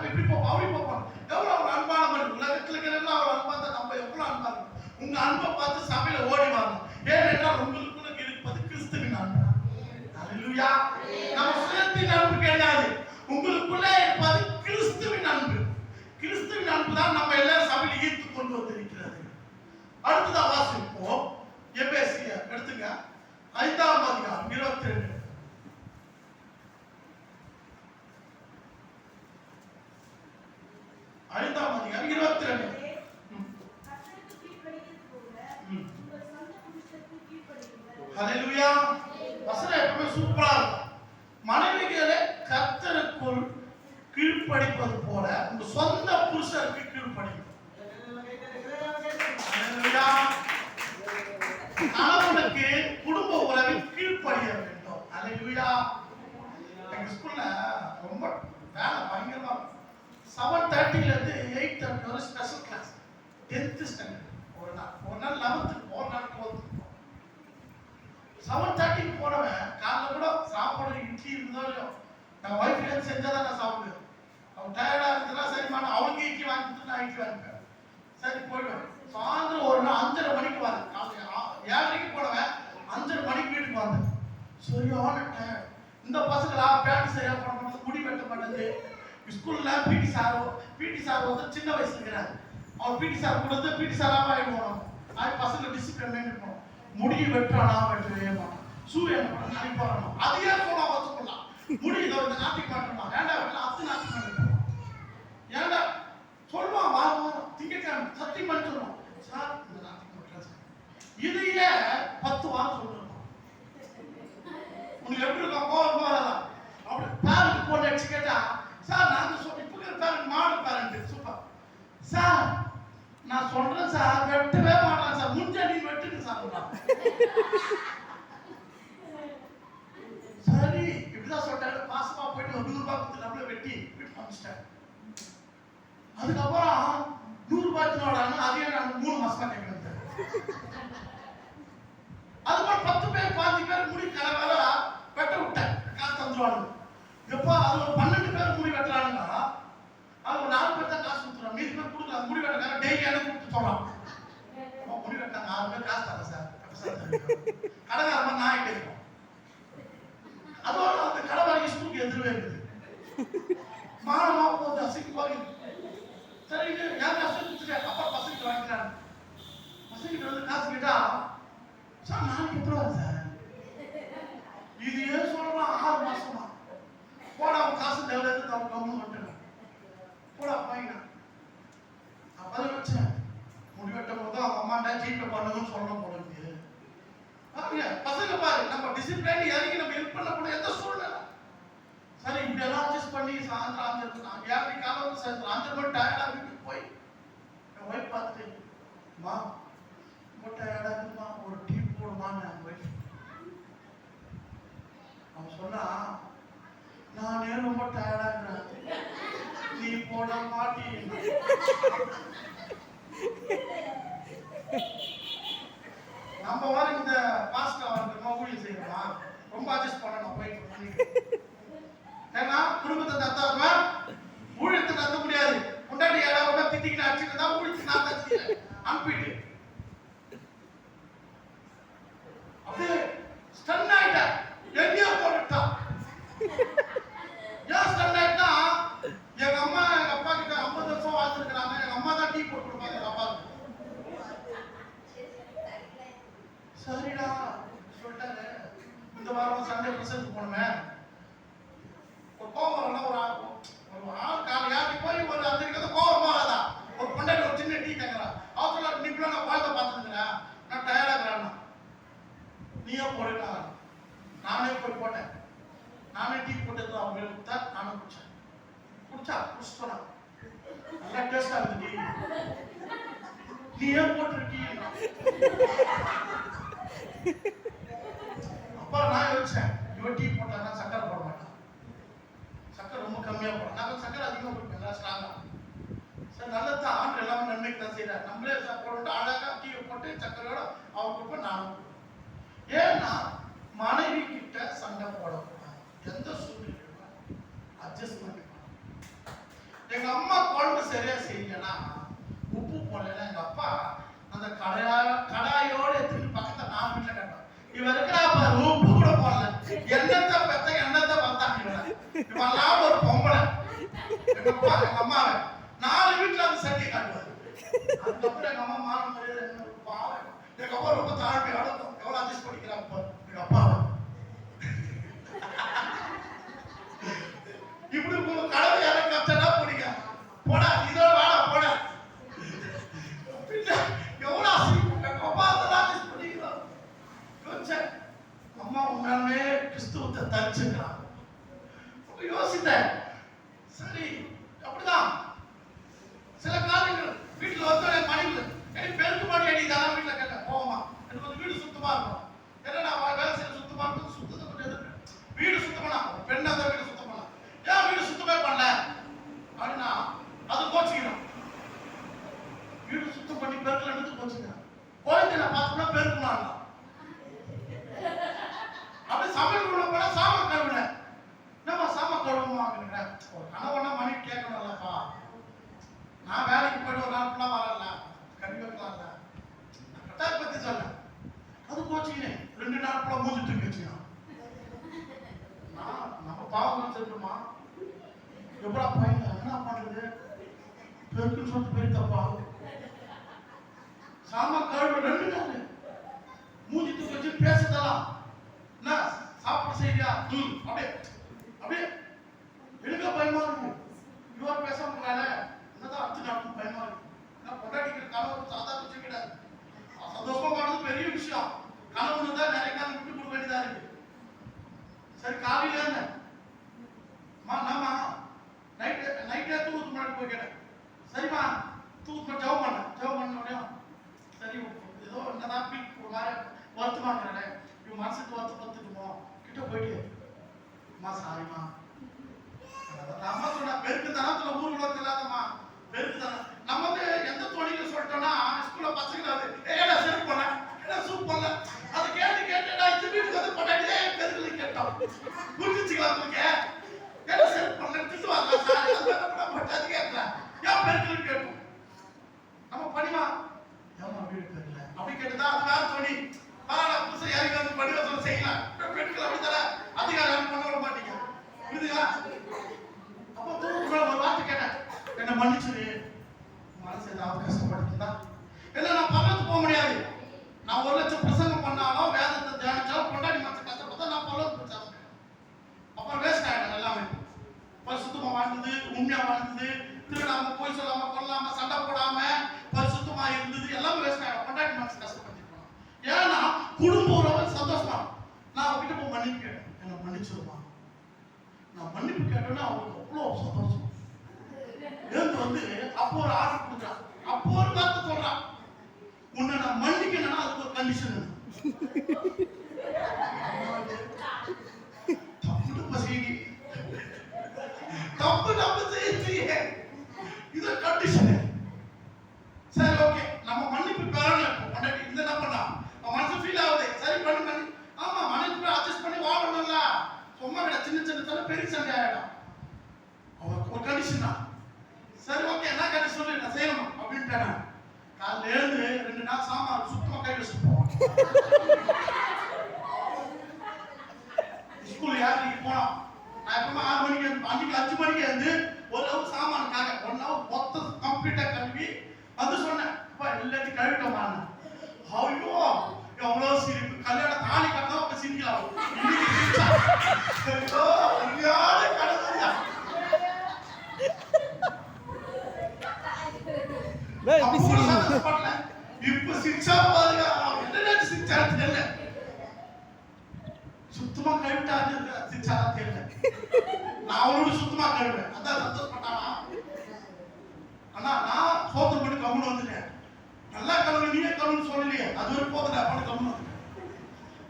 இப்படி போ அப்படி போப்பாங்க. எவ்வளவு ஒரு அன்பான மாதிரி உலகத்துல இருக்கிற ஒரு அன்பா தான். நம்ம எவ்வளவு அன்பா இருக்கும். உங்க அன்பை பார்த்து சபையில ஓடி வரணும். ஏனென்றால் உங்களுக்குள்ள இருப்பது கிறிஸ்துவின் அன்பு. அல்லேலூயா. நம்ம சுயத்தின் அன்பு கிடையாது, உங்களுக்குள்ள இருப்பது கிறிஸ்துவின் அன்பு. கிறிஸ்துவின் அன்பு தான் நம்ம எல்லாரும் சபையில ஈர்த்து கொண்டு வந்திருக்கிறது. அடுத்ததா வாசிப்போம். எபேசிய எடுத்துங்க 5ஆம் அதிகாரம் 22. 5ஆம் அதிகாரம் 22. ஹல்லேலூயா. வசனம் எப்பவுமே சூப்பரா இருக்கும். மனைவிகளே கர்த்தருக்குள் கீழ்ப்படிப்பது போல உங்க சொந்த புருஷருக்கு கீழ்ப்படிங்க. ஹல்லேலூயா. கணவனுக்கு குடும்ப உறவில் கீழ்ப்படிய வேண்டும். ஹல்லேலூயா. எங்க ஸ்கூல்ல ரொம்ப வேலை பயங்கரமா 7:30 இருந்து 8:30 வரை ஸ்பெஷல் கிளாஸ். 10th ஸ்டாண்டர்ட் ஒரு நாள் 11th ஒரு நாள் 12th. 7:30 போனவன் காலைல கூட சாப்பாடு இட்லி இருந்தாலும் நான் ஒய்ஃப் ஏன் செஞ்சாதான் நான் சாப்பிடுவேன். அவன் டயர்டா இருந்தா சரிமான அவளுக்கு இட்லி வாங்கி கொடுத்து நான் இட்லி வாங்கிப்பேன். சரி போயிடுவேன். சாயந்தரம் ஒரு நாள் 5:30 மணிக்கு வரேன். காலையில் 7:30 போனவன் 5:30 மணிக்கு வீட்டுக்கு வந்தேன். சரியான டயர்ட். இந்த பசங்களா பேண்ட் சரியா போட மாட்டேங்குது, முடி வெட்ட மாட்டேங்குது. ஸ்கூல்ல பிடி சார் வந்து சின்ன வயசுல இருக்கிறாரு. அவர் பிடி சார் கொடுத்து பிடி சாராம ஆயிடுவோம். அது பசங்க டிசிப்ளின் மெயின்டைன் பண்ணுவோம். முடி வெட்டானா வெட்டவே மாட்டான். ஷூ என்ன பண்ண நாளைக்கு போடணும். அதையே போனா வச்சுக்கலாம். முடி இதை வந்து நாட்டிக்கு மாட்டோம். ஏண்டா வெட்டலாம், அத்து நாட்டிக்கு மாட்டோம். ஏண்டா சொல்லுவான் வாரம் திங்கக்கிழமை சத்தியம் பண்ணி சொல்லுவான். சார் இந்த நாட்டிக்கு மாட்டேன். இதையே 10 வாரம் சொல்லுவான். உனக்கு எப்படி இருக்கும் கோவம் போறதா அப்படி பேரண்ட் போன் அடிச்சு கேட்டா சார் நாங்க இப்ப இருக்கிற parent model parent super sir நான் சொல்றேன் சார் வெட்டவே மாட்டான் சார் முடிஞ்சா நீ வெட்டுங்க சார் சரி இப்படிதான் சொல்லிட்டாரு பாசமா போயிட்டு ஒரு 100 ரூபாய் கொடுத்து நம்மள வெட்டி வீட்டு அனுப்பிச்சிட்டாரு அதுக்கப்புறம் 100 ரூபாய் நோடான்னு அதையே நான் 3 மாசமா கேட்கிறேன் அதுக்கப்புறம் 10 பேர் 15 பேர் முடி கலவர வெட்ட விட்டேன் காசு தந்துருவாங்க எப்போ அது ஒரு 12 பேர் முடி வெட்டுறாங்கன்னா அது ஒரு 4 பேர் தான் காசு கொடுத்துருவாங்க மீதி பேர் கொடுக்கல முடி வெட்டக்கார டெய்லி எனக்கு கொடுத்து சொல்றான் முடி வெட்டாங்க 6 பேர் காசு தரேன் சார் கடைக்காரமா நான் கேட்கிறோம் அதோட அந்த கடவாரி ஸ்கூலுக்கு எதிர்வே இருக்குது மானமா போகுது அசைக்கு போகுது சரி யாரும் காசு கொடுத்துட்டு அப்புறம் பசங்க வாங்கிக்கிறாங்க பசங்க வந்து காசு கேட்டா சார் நாளைக்கு எப்படி வரும் சார் இது ஏன் சொல்லலாம் 6 மாசமா போட அவன் காசு தேவையில்லை அவன் கம்மு வந்துட்டான் போட பையனா அப்பதான் வச்சேன் முடி வெட்டும் போது அவங்க அம்மாண்டா ஜீப்பை பண்ணுதுன்னு சொல்லணும் போல இருக்கு பசங்க பாரு நம்ம டிசிப்ளின் இறங்கி நம்ம ஹெல்ப் பண்ணக்கூடிய எந்த சூழ்நிலை சரி இப்படி எல்லாம் அட்ஜஸ்ட் பண்ணி சாயந்தரம் 5 ஏழரை காலம் வந்து சாயந்தரம் 5 மணி டயர்டா வீட்டுக்கு போய் என் ஒய்ஃப் பார்த்துட்டு மா ரொம்ப டயர்டா இருக்குமா ஒரு டீ போடுமான்னு என் ஒய்ஃப் அவன் சொன்னா நானே ரொம்ப டயர்டா இருக்கிறேன் நீ போட மாட்டி நம்ம வர இந்த பாஸ்டா வரணுமா ஊழியம் செய்யணுமா ரொம்ப அட்ஜஸ்ட் பண்ணணும் போயிட்டு ஏன்னா குடும்பத்தை தத்தாக்குமா ஊழியத்தை தத்த முடியாது முன்னாடி யாராவது திட்டிக்கிட்டு அடிச்சுட்டு தான் ஊழியத்தை நான் தச்சு அனுப்பிட்டு அப்படியே ஸ்டன் ஆயிட்டா எங்கேயோ போட்டுட்டான் ஏன் ஸ்டன் ஆயிட்டா எங்க அம்மா எங்க அப்பா கிட்ட 50 வருஷம் வாழ்ந்துருக்கிறாங்க எங்க அம்மா தான் டீ போட்டு கொடுப்பாங்க எங்க அப்பாவுக்கு சரிடா சொல்லிட்டாரு இந்த வாரம் சண்டே பிரசன்ட் போனமே ஒரு கோவம் வரலாம் ஒரு ஆள் கால யாருக்கு போய் ஒரு அந்த இருக்கிறது கோவம் வராதா ஒரு பொண்டாட்டி ஒரு சின்ன டீ கேட்கறா அவசர நிப்பில நான் குழந்தை பார்த்துருக்கிறேன் நான் டயர்டா இருக்கிறேன் நீயே போடுறா நானே போய் போட்டேன் நானே டீ போட்டு அவங்க கொடுத்தா நானும் குடிச்சா நல்லா டேஸ்டா இருக்கு டீ நீ ஏன் போட்டிருக்கீ அப்புறம் நான் யோசிச்சேன் இவன் டீ போட்டான்னா சக்கரை போட மாட்டான் சக்கரை ரொம்ப கம்மியா போடும் நான் சக்கரை அதிகமா கொடுப்பேன் ஸ்ட்ராங்கா சார் நல்லதுதான் ஆண்டு எல்லாமே நன்மைக்கு தான் செய்யறாரு நம்மளே போட்டு அழகா டீ போட்டு சக்கரையோட அவன் கொடுப்பேன் நானும் ஏன்னா மனைவி கிட்ட சண்டை போடக்கூடாது எந்த சூழ்நிலையும் அட்ஜஸ்ட்மெண்ட் எங்க அம்மா குழம்பு சரியா செய்யலன்னா உப்பு போடலன்னா எங்க அப்பா அந்த கடாயோட எடுத்துட்டு பக்கத்துல 4 வீட்டுல கட்டோம் இவன் இருக்கிறா பாரு உப்பு கூட போடல எண்ணத்தை பெத்த எண்ணத்தை பார்த்தாங்க இவெல்லாம் ஒரு பொம்பளை எங்க அப்பா எங்க அம்மாவை 4 வீட்டுல அந்த சட்டி காட்டுவாரு அதுக்கப்புறம் எங்க அம்மா மான மரியாதை என்ன பாவம் எங்க அப்பா ரொம்ப தாழ்மை அடக்கும் எவ்வளவு அட்ஜஸ்ட் பண்ணிக்கிறாங்க எங்க அப்பாவை இப்படி உங்க கடவுள் யாரும் கத்தனா போனீங்க போடா இதோட வாடா போடா எவ்வளவு எங்க அப்பா அதெல்லாம் அட்ஜஸ்ட் பண்ணிக்கிறான் யோசிச்சேன் அம்மா உண்மையாலுமே கிறிஸ்துவத்தை தரிச்சுக்கிறான் யோசித்தேன் சரி அப்படிதான் சில காரியங்கள் வீட்டுல வந்து மனைவி பெருக்கு மாடி அடி இதெல்லாம் வீட்டுல கேட்ட போமா எனக்கு வந்து வீடு சுத்தமா இருக்கும் என்னடா வேலை செய்ய சுத்தமா இருக்கும் சுத்தத்தை கொஞ்சம் எதிர்ப்பு வீடு சுத்தமா பெண்ணா தான் வீடு சுத்தம் பண்ணலாம் ஏன் வீடு சுத்தமே பண்ணல அப்படின்னா அது கோச்சிக்கணும் வீடு சுத்தம் பண்ணி பெருக்கல எடுத்து கோச்சிக்கிறேன் கோயிலுக்கு நான் பார்த்தோம்னா பெருக்கணும் அப்படி சமையல் உள்ள போனா சாம கழுவினேன் நம்ம சாம கழுவுமா அப்படிங்கிறேன் ஒரு கணவனா மணி கேட்கணும்லப்பா நான் வேலைக்கு போயிட்டு ஒரு நாள் ஃபுல்லாக வரல கல்வி வைக்கலாம்ல கட்டாய பத்தி சொல்ல அது கோச்சிக்கினேன் 2 நாள் ஃபுல்லாக மூஞ்சி தூக்கி வச்சுக்கலாம் நம்ம பாவம் தெரியுமா எப்படா பையன் என்ன பண்ணுறது பெருக்குன்னு சொல்லிட்டு பெரிய தப்பா சாம கழுவு 2 நாள் மூஞ்சி தூக்கி வச்சு பேசுதலாம் என்ன சாப்பிட செய்யா அப்படியே அப்படியே எனக்கு பயமா இருக்கு இவர் பேச முடியல என்னதான் அர்த்தம் நடக்கும் பயமா இருக்கு நான் பொண்டாட்டிக்கிற கணவன் சாதாரண விஷயம் கிடையாது சந்தோஷமா பண்ணுறது பெரிய விஷயம் கணவனு தான் நிறைய காலம் விட்டு கொடுக்க வேண்டியதா இருக்கு சரி காலையில இருந்தேன் நாமா நைட்டே தூக்கு முன்னாடி போய் கேட்டேன். சரிம்மா தூக்கு ஜவ் பண்ண சரி ஏதோ என்னதான் ஒரு மாதிரி வருத்தமா இருக்கிறேன், இவன் மனசுக்கு வருத்தப்பட்டுக்குமோ கிட்ட போயிட்டு அம்மா சாரிம்மா அம்மா சொன்னா பெருக்கு தனத்துல ஊர் உலகத்துல இல்லாதம்மா பெருக்கு தனம். நம்ம வந்து எந்த தொழில சொல்லிட்டோம்னா ஸ்கூல்ல பசங்க ஏடா செருப்பு பண்ண ஏடா சூப் பண்ணல அதை கேட்டு நான் இந்த வீட்டுக்கு வந்து பண்ணாடியே பெருக்குல கேட்டோம் புரிஞ்சுக்கலாம் உங்களுக்கு ஏடா செருப்பு பண்ணல திட்டு வரலாம் சார் அது பட்டாது கேட்கலாம் ஏன் பெருக்குல கேட்டோம் நம்ம படிமா ஏமா வீடு பெருக்கல அப்படி கேட்டுதான் அது வேற தொழி பரவாயில்ல புதுசா யாருக்கு வந்து படிவ சொல்ல செய்யலாம் பெருக்குல அப்படி தர அதிகாரம் பண்ண விட மாட்டீங்க புரியுதுங்களா? அப்போ தூக்கு ஒரு வார்த்தை கேட்டேன், என்ன மன்னிச்சிரு மனசு ஏதாவது கஷ்டப்படுத்துதா இல்லை நான் பரலத்துக்கு போக முடியாது. நான் 1 லட்சம் பிரசங்கம் பண்ணாலும் வேதத்தை தியானிச்சாலும் கொண்டாடி மனசு கஷ்டப்பட்டா நான் பரலத்துக்கு போச்சாங்க. அப்புறம் வேஸ்ட் ஆகிடும் எல்லாமே. பரிசுத்தமா வாழ்ந்தது, உண்மையா வாழ்ந்தது, திருடாம போய் சொல்லாம கொல்லாம சண்டை போடாம பரிசுத்தமா இருந்தது எல்லாமே வேஸ்ட் ஆகிடும். கொண்டாடி மனசு கஷ்டப்பட்டுருக்கோம். ஏன்னா குடும்ப உறவு சந்தோஷமா நான் அவகிட்ட போய் மன்னிப்பு கேட்டேன், என்ன மன்னிச்சிருப்பான். நான் மன்னிப்பு கேட்டோன்னா அவங்களுக்கு அவ்வளோ சந்தோஷம். எழுந்து வந்து அப்போ ஒரு ஆர்டர் கொடுக்குறான், அப்போ ஒரு வார்த்தை சொல்றான், உன்னை நான் மன்னிக்கணும்னா அதுக்கு ஒரு கண்டிஷன் தப்பு செய்ய இது கண்டிஷன். சரி ஓகே நம்ம மன்னிப்பு பெறணும். இந்த என்ன பண்ணா மனசு ஃபீல் ஆகுது, சரி பண்ணி ஆமா மன்னிப்பு அட்ஜஸ்ட் பண்ணி வாழணும்ல. சும்மா விட சின்ன சின்ன பெரிய சண்டை ஆயிடும். அவருக்கு ஒரு கண்டிஷன் தான். சரி ஓகே என்ன கண்டிஷன் சொல்லி நான் செய்யணுமா அப்படின்ட்டேன். காலையில் எழுந்து 2 நாள் சாமான் சுத்தமாக கை வச்சுட்டு போவோம். ஸ்கூல் யாருக்கு போனோம் நான் எப்பவுமே 6 மணிக்கு அன்னைக்கு 5 மணிக்கு வந்து ஒரு அளவு சாமானுக்காக 1 ஹவர் மொத்தம் கம்ப்ளீட்டா கழுவி வந்து சொன்னேன், அப்பா எல்லாத்தையும் கழுவிட்டோம். ஐயோ எவ்வளவு சிரிப்பு, கல்யாண தாலி கட்டணும் அப்ப சிரிக்கலாம். இப்ப சிரிச்சா பாருங்க என்ன சிரிச்சா தெரியல, சுத்தமா கழுவிட்டாரு சிரிச்சா தெரியல. நான் அவனோட சுத்தமா கழுவேன், அதான் சந்தோஷப்பட்டானா. ஆனா நான் சோதனை பண்ணி கம்முன்னு வந்துட்டேன். நல்லா கழுவு நீயே கழுவுன்னு சொல்லலையே, அது ஒரு போதுடா பண்ணி கம்முன்னு வந்துட்டேன்.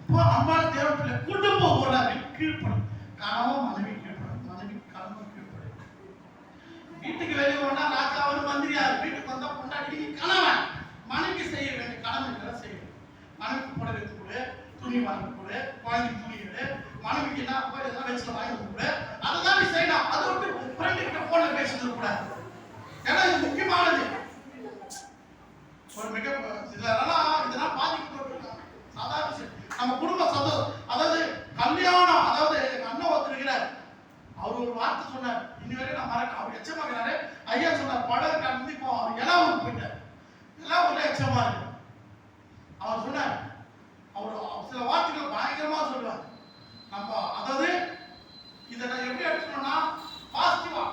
இப்போ அம்பாள் தேவப்பிள்ளை குடும்பம் ஒரு கீழ்ப்படும், கணவன் மனைவி கீழ்ப்படும், மனைவி கணவன் கீழ்ப்படும். வீட்டுக்கு வெளியே போனா ராஜா ஒரு மந்திரியார், வீட்டுக்கு வந்தா கொண்டாடி கணவன் மனைவி செய்ய வேண்டிய கடமைகளை செய்யணும். மனைவிக்கு புடவை கொடு, துணி வாங்கி கொடு, குழந்தைக்கு துணி எடு, மனைவிக்கு என்ன எல்லாம் வச்சுல வாங்கி கொடு, அதுதான் நீ செய்யணும். அதை விட்டு ஃப்ரெண்டு கிட்ட போன பேசுறது கூடாது. ஏன்னா இது முக்கியமானது. ஒரு மிக இதெல்லாம் பாதிக்கப்பட்டிருக்காங்க. சாதாரண விஷயம் நம்ம குடும்ப சந்தோஷம். அதாவது கல்யாணம், அதாவது எங்க அண்ணன் ஒருத்தருக்கிறார், அவர் ஒரு வார்த்தை சொன்னார், இன்னி வரைக்கும் நான் மறக்க. அவர் எச்சமாகிறாரு. ஐயா சொன்னார், படம் கடந்து இப்போ அவர் எலாவூருக்கு போயிட்டார். எலாவூர்ல எச்சமா இருக்கு. அவர் சொன்னார், அவர் சில வார்த்தைகள் பயங்கரமா சொல்லுவார். நம்ம அதாவது இதை நான் எப்படி எடுத்துக்கணும்னா பாசிட்டிவா,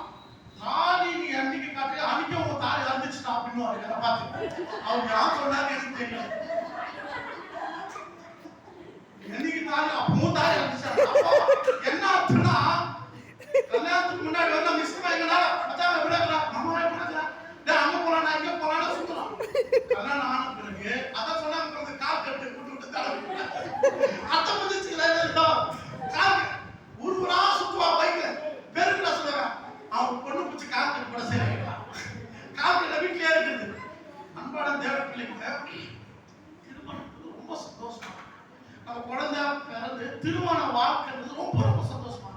தாலி நீ அன்னைக்கு காட்டி அன்னைக்கு உங்க தாலி அறுந்துச்சுட்டா அப்படின்னு என்ன பார்த்து அவர் யார் சொன்னாரு எனக்கு தெரியல. என்னைக்கு தாலி அப்பவும் தாலி அறுந்துச்சா என்ன ஆச்சுன்னா கல்யாணத்துக்கு முன்னாடி வந்து நம்ம இஷ்டமா எங்கனால மச்சான் விடக்கலாம், நம்ம விடக்கலாம், அங்க போலாம் நான் இங்க போலாம் சுத்தலாம். கல்யாணம் ஆன பிறகு அதான் சொன்னாங்க, கால் கட்டு விட்டு விட்டு தடவை அத்தை புதிச்சுக்கலாம் கால் ஊருவரா சுத்துவா பைக்ல பெருக்குல சொல்லுவேன். அவன் பொண்ணு பிடிச்சி கால் கட்டு கூட சரி கால் கட்ட வீட்லயே இருக்குது. அன்பான தேவ பிள்ளைங்க திருமணம் ரொம்ப சந்தோஷமா, நம்ம குழந்தை பிறந்து திருமண வாழ்க்கைன்றது ரொம்ப ரொம்ப சந்தோஷமா.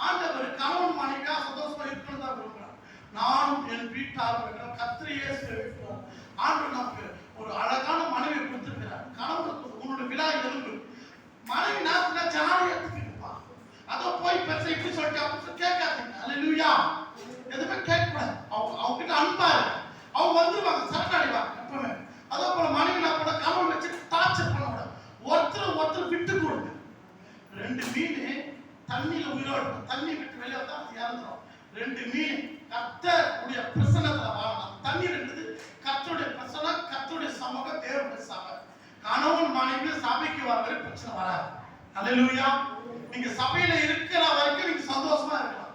ஆண்டவர் கணவன் மனைவியா சந்தோஷமா இருக்கணும் தான் விரும்புகிறார். நானும் என் வீட்டாளர்கள் கர்த்தரையே சேவிப்போம். ஆண்டவர் நமக்கு ஒரு அழகான மனைவியை கொடுத்திருக்கிறார். கணவனுக்கு உன்னோட விழா எலும்பு மனைவி நாத்துல ஜாலியா எடுத்துக்கிட்டுப்பா. அதை போய் பெருசா இப்படி சொல்லிட்டு அப்படி கேட்காதீங்க. அல்லேலூயா. எதுவுமே கேட்கக்கூடாது. அவங்க கிட்ட அன்பா இருக்கு. அவங்க வந்துருவாங்க, சரணடைவாங்க எப்பவுமே. அதே போல மனைவி நான் கூட கணவன் வச்சு டார்ச்சர் பண்ணக்கூடாது. ஒருத்தர் விட்டு கொடுங்க. 2 மீன் தண்ணியில உயிரோடு, தண்ணி விட்டு வெளியே வந்தா இறந்துடும். 2 மீன் கர்த்தருடைய பிரசன்னத்துல வாழலாம். தண்ணீர் இருக்குது கர்த்தருடைய பிரசன்னம், கர்த்தருடைய சமூகம், தேவனுடைய சபை. கணவன் மனைவி சபைக்கு வர பிரச்சனை வராது. அல்லேலூயா. நீங்க சபையில இருக்கிற வரைக்கும் நீங்க சந்தோஷமா இருக்கலாம்.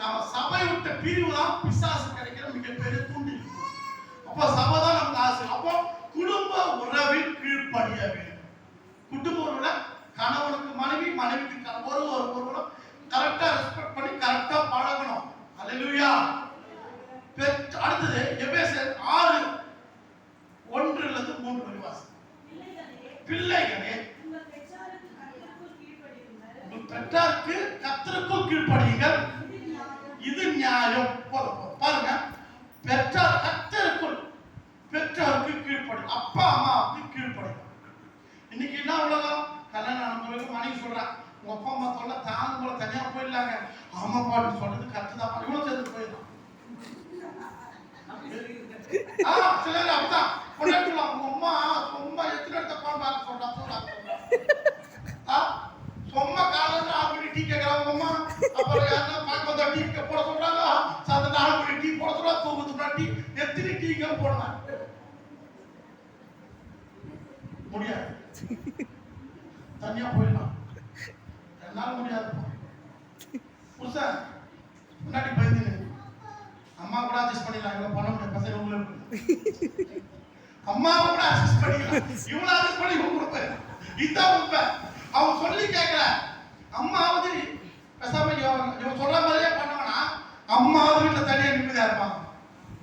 நாம சபை விட்ட பிரிவு தான் பிசாசு கிடைக்கிற மிகப்பெரிய தூண்டில். அப்போ சபை தான் நமக்கு ஆசை. அப்போ குடும்ப உறவில் கீழ்ப்படிய வேண்டும். குடும்ப உறவுல கணவனுக்கு மனைவி, மனைவிக்கு கணவன் ஒருவரும் கரெக்டா ரெஸ்பெக்ட் பண்ணி கரெக்டா பழகணும். அல்லேலூயா. அடுத்தது எபேசியர் 6:1-3 வரை வாசி. பிள்ளைகளே உங்கள் பெற்றாருக்கு கர்த்தருக்குள் கீழ்ப்படியுங்கள், இது நியாயம். பாருங்க, பெற்றார் கர்த்தருக்குள், பெற்றாருக்கு கீழ்ப்படி, அப்பா அம்மாவுக்கு கீழ்ப்படி. இன்னைக்கு என்ன உலகம்? கல்யாணம் ஆன பிறகு மனைவி சொல்றான், உங்க அப்பா அம்மா சொல்ல தாங்க போல தனியா போயிடலாங்க. ஆமா பாட்டு சொல்றது கரெக்ட் தான், இவ்வளவு சேர்ந்து போயிடலாம். சிலர் அப்படிதான் கொண்டாடுலாம். உங்க அம்மா சும்மா எத்தனை இடத்த பார்க்க சொல்றா சும்மா காலையில 6 மணி டீ கேட்கறாங்க அம்மா. அப்புறம் யாருன்னா பார்க்க வந்தா டீ போட சொல்றாங்க, சாயந்தரம் 4 மணி டீ போட சொல்றா, தூக்கத்துக்கு டீ, எத்தனை டீங்க போடலாம் முடியாது. தனியா போயிடலாம், என்னால முடியாது. புருஷன் முன்னாடி பயந்து அம்மா கூட அட்ஜஸ்ட் பண்ணிடலாம், இவ்வளவு பண்ண முடியாது, பசங்க உங்களுக்கு அம்மாவை கூட அட்ஜஸ்ட் பண்ணிக்கலாம், இவ்வளவு அட்ஜஸ்ட் பண்ணி கொடுப்பேன். இதுதான் உண்மை. அவன் சொல்லி கேட்கல, அம்மாவது பேசாம இவன் சொல்ற மாதிரியே பண்ணவனா அம்மாவது வீட்டுல தனியா நிம்மதியா இருப்பாங்க,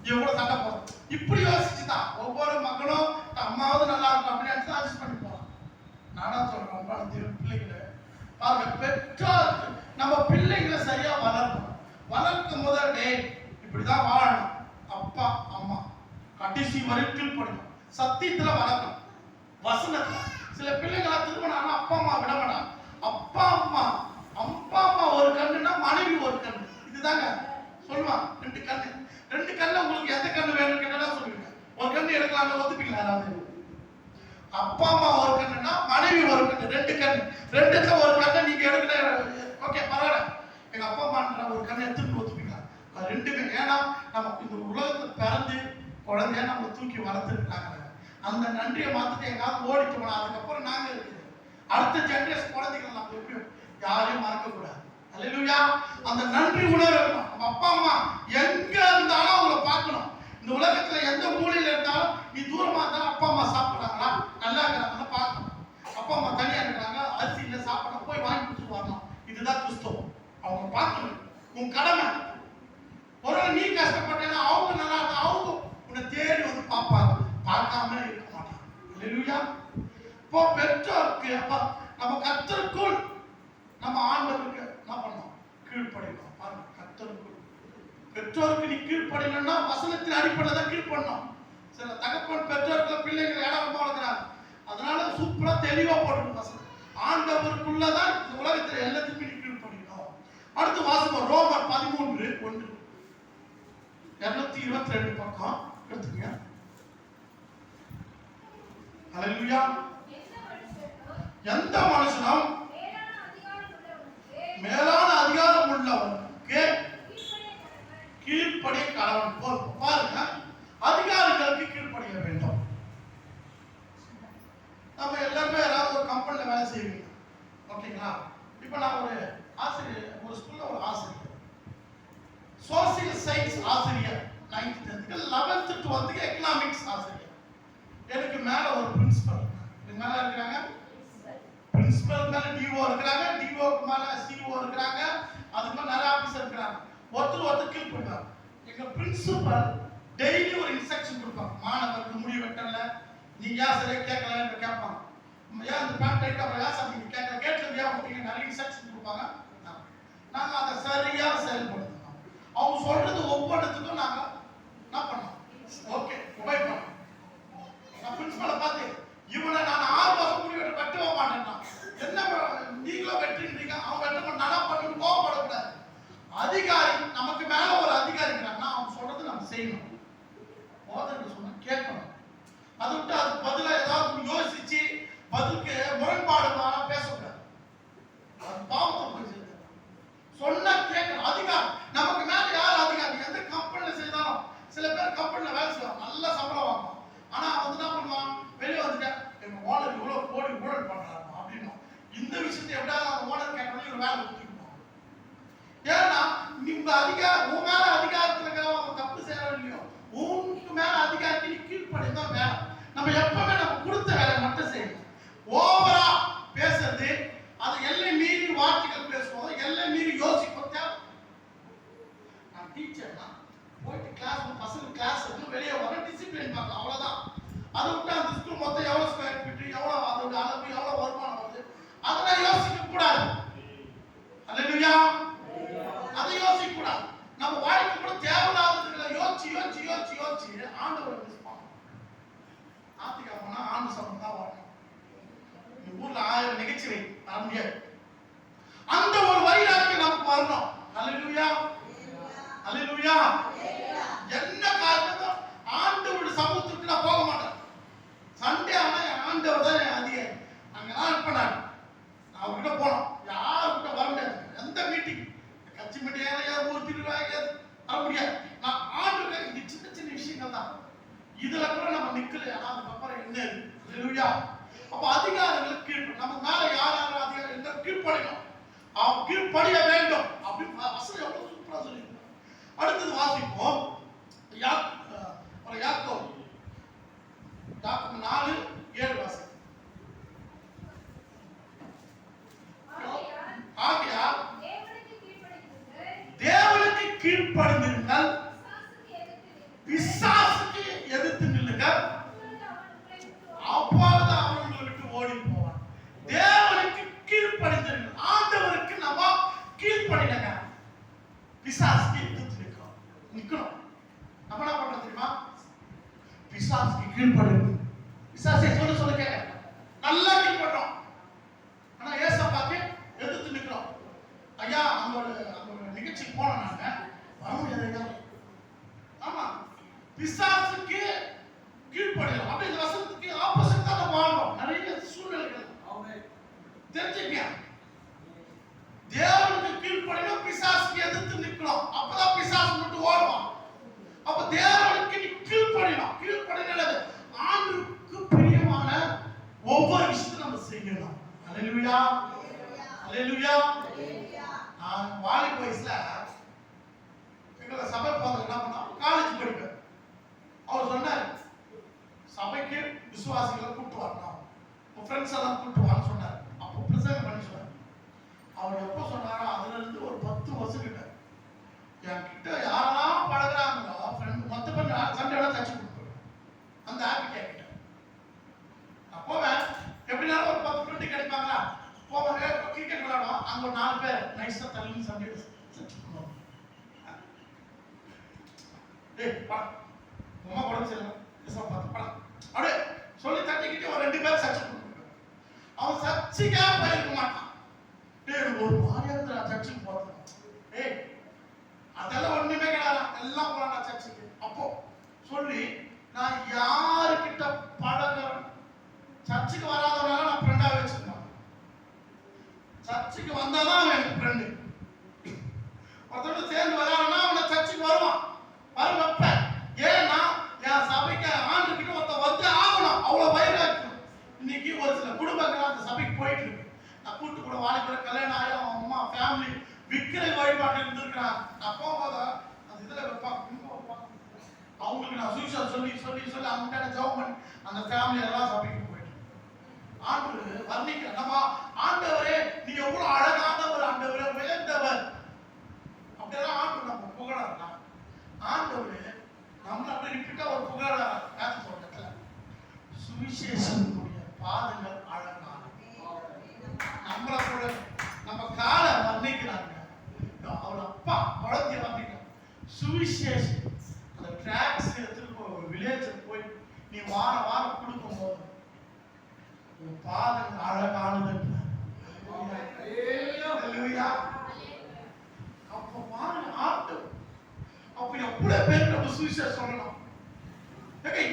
இவன் கூட சண்டை போடும். இப்படி யோசிச்சுதான் ஒவ்வொரு மக்களும் அம்மாவது நல்லா இருக்கும் அப்படின்னு அட்ஜஸ்ட் பண்ணி போறான். நானா சொல்றேன், பிள்ளைகளை பாருங்க, பெற்றோருக்கு நம்ம பிள்ளைங்களை சரியா வளர்க்கணும். வளர்க்கும் முதலே இப்படிதான் வாழணும். அப்பா அம்மா கடைசி வரைக்கும் படிக்கணும், சத்தியத்துல வளர்க்கணும், வசனத்துல. சில பிள்ளைங்களா திருமணம் ஆனா அப்பா அம்மா விட மாட்டாங்க. அப்பா அம்மா ஒரு கண்ணுன்னா மனைவி ஒரு கண்ணு. இதுதாங்க சொல்லுவான், 2 கண்ணு. 2 கண்ணுல உங்களுக்கு எந்த கண்ணு வேணும்னு கேட்டா சொல்லுவீங்க. ஒரு கண்ணு எடுக்கலாம்னு ஒத்துப்பீங்களா யாராவது? அப்பா அம்மா ஒரு கண்ணுன்னா மனைவி ஒரு கண்ணு, 2 கண்ணு. 2த்துல ஒரு கண்ணை நீங்க எடுக்கல, ஓகே பரவாயில்ல, எங்க அப்பா அம்மான்ற ஒரு கண்ணை எடுத்துட்டு ஒத்துப்பீங்களா? அது 2மே. ஏன்னா நமக்கு இந்த உலகத்தை பிறந்து குழந்தைய நம்ம தூக்கி வளர்த்துருக்காங்க. அந்த நன்றியை மாத்திட்டு எங்காவது ஓடிட்டு போனா அதுக்கப்புறம் நாங்க இருக்குது அடுத்த ஜெனரேஷன் குழந்தைகள் நம்ம எப்படி யாரையும் மறக்க கூடாது. அல்லேலூயா. அந்த நன்றி உணர்வு இருக்கணும். நம்ம அப்பா அம்மா எங்க இருந்தாலும் அவங்கள பார்க்கணும். இந்த உலகத்துல எந்த மூலையில இருந்தாலும் நீ தூரமா இருந்தாலும் அப்பா அம்மா சாப்பிடுறாங்களா, நல்லா இருக்கிறாங்கன்னு பார்க்கணும். அப்பா அம்மா தனியா இருக்கிறாங்க, அரிசி இல்ல சாப்பிட போய் வாங்கி கொடுத்து வரணும். இதுதான் கிறிஸ்தவம். அவங்க பார்க்கணும், உன் கடமை. ஒரு நீ கஷ்டப்பட்டேன்னா அவங்க நல்லா இருந்தா அவங்க உன்னை தேடி வந்து பார்ப்பாங்க, பார்க்காம இருக்க மாட்டாங்க. அல்லேலூயா. இப்போ பெற்றோருக்கு அப்பா நம்ம கர்த்தருக்குள் நம்ம ஆண்டவருக்கு என்ன பண்ணணும்? கீழ்ப்படியணும். பாருங்க, கர்த்தருக்குள் பெற்றோருக்கு நீ கீழ்ப்படியணும்னா வசனத்தின் அடிப்படையில் தான் கீழ்ப்படணும். சில தகப்பன் பெற்றோர்களை பிள்ளைகள் ஏடாம வளர்க்குறாங்க, அதனால சூப்பரா தெளிவா போட்டு வசனம் ஆண்டவருக்குள்ளதான் இந்த உலகத்தில் எல்லாத்துக்குமே நீ கீழ்ப்படியணும். அடுத்து வாசிப்போம், ரோமர் 13:1. 222 பக்கம் எடுத்துக்கங்க. அல்லேலூயா. எந்த மனுஷனும் மேலான அதிகாரம் உள்ளவனுக்கு கீழ்ப்படிய கடவுள் போல். பாருங்க, அதிகாரிகளுக்கு கீழ்ப்படிய வேண்டும். நம்ம எல்லாருமே ஏதாவது ஒரு கம்பெனில வேலை செய்வீங்க, ஓகேங்களா? இப்ப நான் ஒரு ஆசிரியர், ஒரு ஸ்கூல்ல ஒரு ஆசிரியர், சோசியல் சயின்ஸ் ஆசிரியர் 9th 10th 11th 12th economics ஆசிரியர். எனக்கு மேல ஒரு பிரின்சிபல், எனக்கு மேல இருக்காங்க பிரின்சிபல், மேல டிஓ இருக்காங்க, டிஓக்கு மேல சிஓ இருக்காங்க, அதுக்கு மேல நிறைய ஆபீசர் இருக்காங்க. ஒருத்தர் கீழ்ப்படுவாங்க. எங்க பிரின்சிபல் டெய்லி ஒரு இன்ஸ்ட்ரக்ஷன் கொடுப்பாங்க. மாணவருக்கு முடி வெட்டல, நீங்க ஏன் சரியா கேட்கலன்னு கேட்பாங்க. ஏன் இந்த பேண்ட் டைட் அப்புறம் ஏன் சார் நீங்க கேட்கல, கேட்டது ஏன் அப்படிங்க நிறைய இன்ஸ்ட்ரக்ஷன் கொடுப்பாங்க. நாங்க அதை சரியா செயல்படுத்தணும். அவங்க சொல்றது ஒவ்வொருத்துக்கும் நாங்க என்ன பண்ணோம்? ஓகே, ஒபே பண்ணோம். நான் பிரின்சிபலை பார்த்து இவனை நான் 6 மாசம் முடி வெட்டவே மாட்டேன்னா, என்ன நீங்களும் வெட்டுறீங்க, அவங்க வெட்ட நானா பண்ணி கோவப்படக்கூடாது. அதிகாரி நமக்கு மேல ஒரு அதிகாரி இருக்காங்கன்னா அவங்க சொல்றது நம்ம செய்யணும். போதனை சொன்னா கேட்கணும். அதை விட்டு அதுக்கு பதிலா ஏதாவது யோசிச்சு பதிலுக்கு முரண்பாடு பேசக்கூடாது. அது பாவத்தை போய் செய்யுது. சொன்னா கேட்கணும். அதிகாரம் நமக்கு மேல யார் அதிகாரி? எந்த கம்பெனில செய்தாலும் சில பேர் கம்பெனில வேலை செய்வாங்க, நல்ல சம்பளம் வாங்க, உன் மேல அதிகாரத்துல இருக்கிறவன் தப்பு செய்யறோம் இல்லையோ, உனக்கு மேல அதிகாரத்தை நீ கீழ்ப்படிதான் வேலை. நம்ம எப்பவுமே நம்ம கொடுத்த வேலை மட்டும் செய்யணும். ஓவரா பேசுறது, அது எல்லை மீறி வார்த்தைகள் பேசுவோம், எல்லை மீறி யோசிப்போம் தேவை. நான் டீச்சர்னா போயிட்டு கிளாஸ் பசங்க கிளாஸ் வெளியே வர டிசிப்ளின் பார்க்கலாம், அவ்வளவுதான். அதை விட்டு அந்த ஸ்கூல் மொத்தம் எவ்வளவு ஸ்கொயர் ஃபீட், எவ்வளவு அதோட அளவு, எவ்வளவு வருமானம் வருது, அதெல்லாம் யோசிக்க கூடாது. அல்லேலூயா. அதை யோசிக்க கூடாது. நம்ம வாழ்க்கை கூட தேவையில்லாததுகளை யோசிச்சு யோசிச்சு யோசிச்சு யோசிச்சு ஆண்டவரை மிஸ் பண்ணணும். ஆத்திகா போனா ஆண்டு சம்பந்தம் தான் வரணும். ஊர்ல 1000 நிகழ்ச்சி வர முடியாது. அந்த ஒரு வைராக்கியம் நமக்கு வரணும். அல்லேலூயா. அல்லேலூயா. என்ன காரணம் ஆண்டவருடைய சமூகத்துக்கு நான் போக மாட்டேன். சண்டே ஆனா ஆண்டவர் தான் அதிகாரி. அங்கதான் இருப்பேன். நான் அவர்கிட்ட போனோம், யாருக்கிட்ட வர முடியாது. எந்த மீட்டிங் கட்சி மீட்டிங் யார் ஊர் திருவிழா வர முடியாது. நான் ஆண்டு இது சின்ன சின்ன விஷயங்கள் தான். இதுல கூட நம்ம நிக்கல. ஆனா அதுக்கப்புறம் என்ன அல்லேலூயா. அப்ப அதிகாரிகளுக்கு கீழ்ப்படி, நம்ம மேல யார் யார் அதிகாரி என்ன கீழ்ப்படியும், அவன் கீழ்ப்படிய வேண்டும் அப்படின்னு வசனம் எவ்வளவு சூப்பரா சொல்லியிருக்கோம். அடுத்தது வாசிப்போம். யாக்கோபு 4:7 வாசி. ஆகையால் தேவனுக்கு கீழ்ப்படிந்திருங்கள், பிசாசுக்கு எதிர்த்து நில்லுங்கள், அப்பொழுது அவர்களை விட்டு ஓடி போவான். தேவனுக்கு கீழ்ப்படிந்திருங்கள். ஆண்டவருக்கு நம்ம கீழ்ப்படினங்க, பிசாசுக்கு எதிர்த்து நிக்கணும். நம்ம என்ன பண்றோம் தெரியுமா? பிசாசுக்கு கீழ்ப்படிந்து பிசாசை சொல்ல கேட்க நல்லா கீழ்படுறோம். ஆனா ஏசப்பாக்கு எதிர்த்து நிக்கிறோம். ஐயா அவங்களோட நிகழ்ச்சிக்கு போனோம், நாங்க வர முடியாது. ஆமா, பிசாசுக்கு கீழ்ப்படியும். அப்படி இந்த வசனத்துக்கு ஆப்போசிட் தான் வாழ்றோம். நிறைய சூழ்நிலைகள் தெரிஞ்சுக்கியா. தேவனுக்கு கீழ்ப்படியும், பிசாசுக்கு எதிர்த்து நிக்கிறோம். அப்பதான் பிசாசு மட்டும் ஓடுவான். அப்ப தேவனுக்கு நீ கீழ்ப்படியணும். கீழ்ப்படினது ஆண்டவருக்கு பிரியமான ஒவ்வொரு விஷயத்தையும் நம்ம செய்யணும். அல்லேலூயா. அல்லேலூயா. நான் வாலிப வயசுல எங்களை சபை போறது என்ன பண்ணோம், காலேஜ் படிப்பேன். அவர் சொன்னார், சபைக்கு விசுவாசிகளை கூப்பிட்டு வரணும், உன் ஃப்ரெண்ட்ஸ் எல்லாம் கூப்பிட்டு வான்னு சொன்னார். அப்போ பிரசங்கம் பண்ணி சொன்னார். அவர் எப்போ சொன்னாரோ அதுல இருந்து ஒரு 10 வருஷம் கிட்ட என்கிட்ட யாரெல்லாம் பழகுறாங்களோ ஃப்ரெண்ட் மொத்த பண்ண சண்டையோட தச்சு கொடுப்பேன். அந்த ஹாப்பி கேட்கிட்ட நான் போவேன். எப்படினாலும் ஒரு 10 ஃப்ரெண்டு கிடைப்பாங்களா, போவாங்க. கிரிக்கெட் விளையாடுவோம், அங்க ஒரு 4 பேர் நைஸா தள்ளி சண்டையோட தச்சு கொடுப்போம். உமா உடம்பு சரியில்லை படம் அப்படியே சொல்லி தட்டிக்கிட்டு ஒரு 2 பேர் சர்ச்சை கொடுப்பேன். அவன் சர்ச்சைக்கா போயிருக்க மாட்டான். ஒரு மாதிரியா இருந்து நான் சர்ச்சுக்கு போறேன். அதெல்லாம் ஒண்ணுமே கிடையாது, எல்லாம் போறான் சர்ச்சுக்கு. அப்போ சொல்லி நான் யாருக்கிட்ட பழகிறேன், சர்ச்சுக்கு வராதவனால நான் ஃப்ரெண்டா வச்சிருந்தேன். சர்ச்சுக்கு வந்தாதான் அவன் எனக்கு ஃப்ரெண்டு. ஒருத்தோட சேர்ந்து வரானா அவனை சர்ச்சுக்கு வருவான், வர வைப்பேன். ஏன்னா என் சபைக்கு ஆண்டுகிட்ட ஒருத்த வந்து ஆகணும், அவ்வளவு வைராக்கியம். இன்னைக்கு ஒரு சில குடும்பங்கள் அந்த சபைக்கு போயிட்டு இருக்கு. நான் கூட்டு கூட வாலிபுர கல்யாணம் ஆகி அவன் அம்மா ஃபேமிலி விக்கிரை வழிபாட்டு இருந்திருக்கிறான். நான் போகும்போது அந்த இதுல வைப்பாங்க, அவங்களுக்கு நான் சுவிசேஷம் சொல்லி சொல்லி சொல்லி அவங்க ஜெபம் பண்ணி அந்த ஃபேமிலி எல்லாம் சபைக்கு போயிட்டு ஆண்டு வர்ணிக்கிறேன். நம்ம ஆண்டவரே நீ எவ்வளவு அழகானவர், ஆண்டவரே உயர்ந்தவர், அப்படியெல்லாம் ஆண்டு நம்ம புகழலாம். ஆண்டவரே நம்மள அப்படி ரிப்பீட்டா ஒரு புகழ பேச சொல்றதுல சுவிசேஷனுடைய பாதங்கள் அழகான நம்மள கூட நம்ம காலை வர்ணிக்கிறாங்க. அவர் அப்பா குழந்தைய வர்ணிக்கிறாங்க. சுவிசேஷம் அந்த டிராக்ஸ் எடுத்துட்டு ஒரு வில்லேஜ் போய் நீ வாரம் கொடுக்கும் போது உன் பாதங்கள் அழகானது. அப்ப பாருங்க ஆட்டு. அப்ப எவ்வளவு பேர் நம்ம சுவிசேஷம் சொல்லணும்.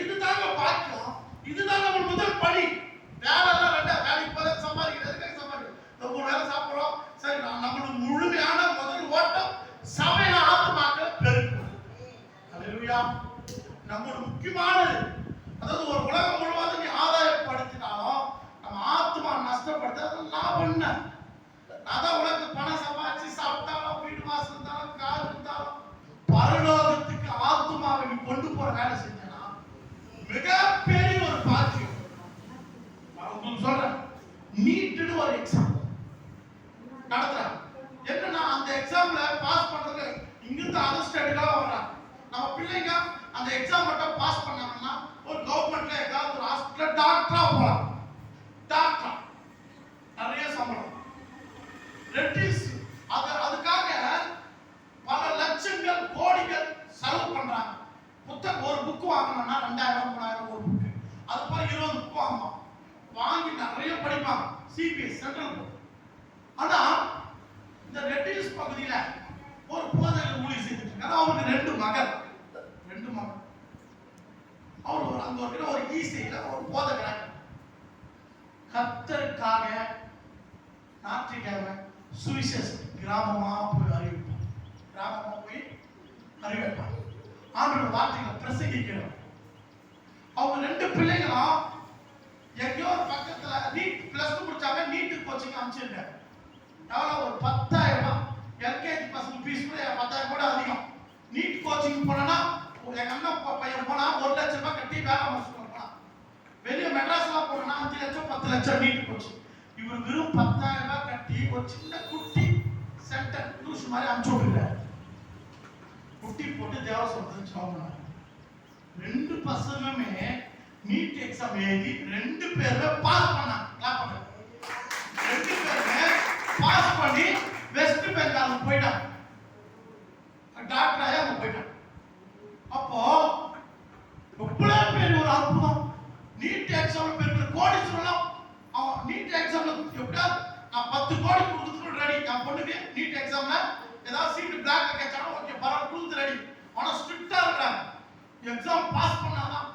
இதுதாங்க பாக்கியம், இதுதான் நம்ம முதல் படி. வேலைலாம் வேண்டாம், வேலைக்கு போல சம்பாதிக்கிறதுக்காக சம்பாதிக்கிறோம். 3 வேலை சாப்பிடுறோம், சரி. நம்மளுக்கு முழுமையான முதல் ஓட்டம் சபையில ஆத்மாக்களை பெருக்கணும். அல்லேலூயா. நம்மளோட முக்கியமானது, அதாவது ஒரு உலகம் முழுவதும் நீ ஆதாயப்படுத்தினாலும் நம்ம ஆத்மா நஷ்டப்படுத்த லாபம் என்ன? அதான் உலகத்துக்கு பணம் சம்பாதிச்சு சாப்பிட்டாலும் வீடு வாசல் இருந்தாலும் கார் இருந்தாலும் அடுத்த அதர் ஸ்டேட்டுக்கெல்லாம் வர்றாங்க. நம்ம பிள்ளைங்க அந்த எக்ஸாம் மட்டும் பாஸ் பண்ணாங்கன்னா ஒரு கவர்மெண்ட்ல ஏதாவது ஒரு ஹாஸ்பிட்டல் டாக்டரா போகலாம். டாக்டர் நிறைய சம்பளம். ரெட்டிஸ் அதுக்காக பல லட்சங்கள் கோடிகள் செலவு பண்றாங்க. புத்தகம் ஒரு புக் வாங்கணும்னா 2000 3000 ஒரு புக். அது போல 20 புக் வாங்குவாங்க. வாங்கி நிறைய படிப்பாங்க. CBS central board. ஆனா இந்த ரெட்டிஸ் பகுதியில ஒரு போதகர் ஊழியம் செஞ்சுட்டு இருக்காரு. அவருக்கு 2 மகள். அவர் அங்க ஒரு ஈசையில ஒரு போதகராக கர்த்தருக்காக ஞாயிற்றுக்கிழமை சுவிசேஷம் கிராமமா போய் அறிவிப்பார். ஆண்டோட வார்த்தைகளை பிரசங்கிக்கிறோம். அவங்க 2 பிள்ளைங்களும் எங்கேயோ ஒரு பக்கத்துல நீட் +2 முடிச்சாங்க. நீட்டுக்கு கோச்சிங் அனுப்பிச்சிருக்காரு. எவ்வளவு ஒரு 10,000 ரூபாய். எல்கேஜி பசங்க ஃபீஸ் கூட 10,000 கூட அதிகம். நீட் கோச்சிங் போனா எங்க அண்ணன் பையன் போனா 1 லட்சம் ரூபாய் கட்டி வேலை முடிச்சுட்டு போனான். வெளியே மெட்ராஸ்லாம் போனா 5 லட்சம் 10 லட்சம் நீட் கோச்சிங். இவர் வெறும் 10,000 ரூபாய் கட்டி ஒரு சின்ன குட்டி சென்டர் டியூஷன் மாதிரி அனுப்பிச்சு விட்டுருக்காரு. குட்டி போட்டு தேவ சொல்றது சொன்னாங்க. 2 பசங்களுமே நீட் எக்ஸாம் எழுதி 2 பேருமே பாஸ் பண்ணாங்க. கிளாப் பண்ணுங்க. 2 பேருமே பாஸ் பண்ணி வெஸ்ட் பெங்காலுக்கு போயிட்டாங்க. டாக்டர் ஆயா போயிட்டாங்க. அப்போ எவ்வளவு பேர் ஒரு அற்புதம். நீட் எக்ஸாம் பேர் கோடீஸ்வரன். அவன் நீட் எக்ஸாம்ல எப்படியா நான் 10 கோடி கொடுத்துட்டு ரெடி. என் பொண்ணுக்கு நீட் எக்ஸாம்ல ஏதாவது சீட் பிளாக்ல கேட்டாலும் ஓகே பரவாயில்ல கொடுத்து ரெடி. ஆனா ஸ்ட்ரிக்டா இருக்காங்க. எக்ஸாம் பாஸ் பண்ணாதான்.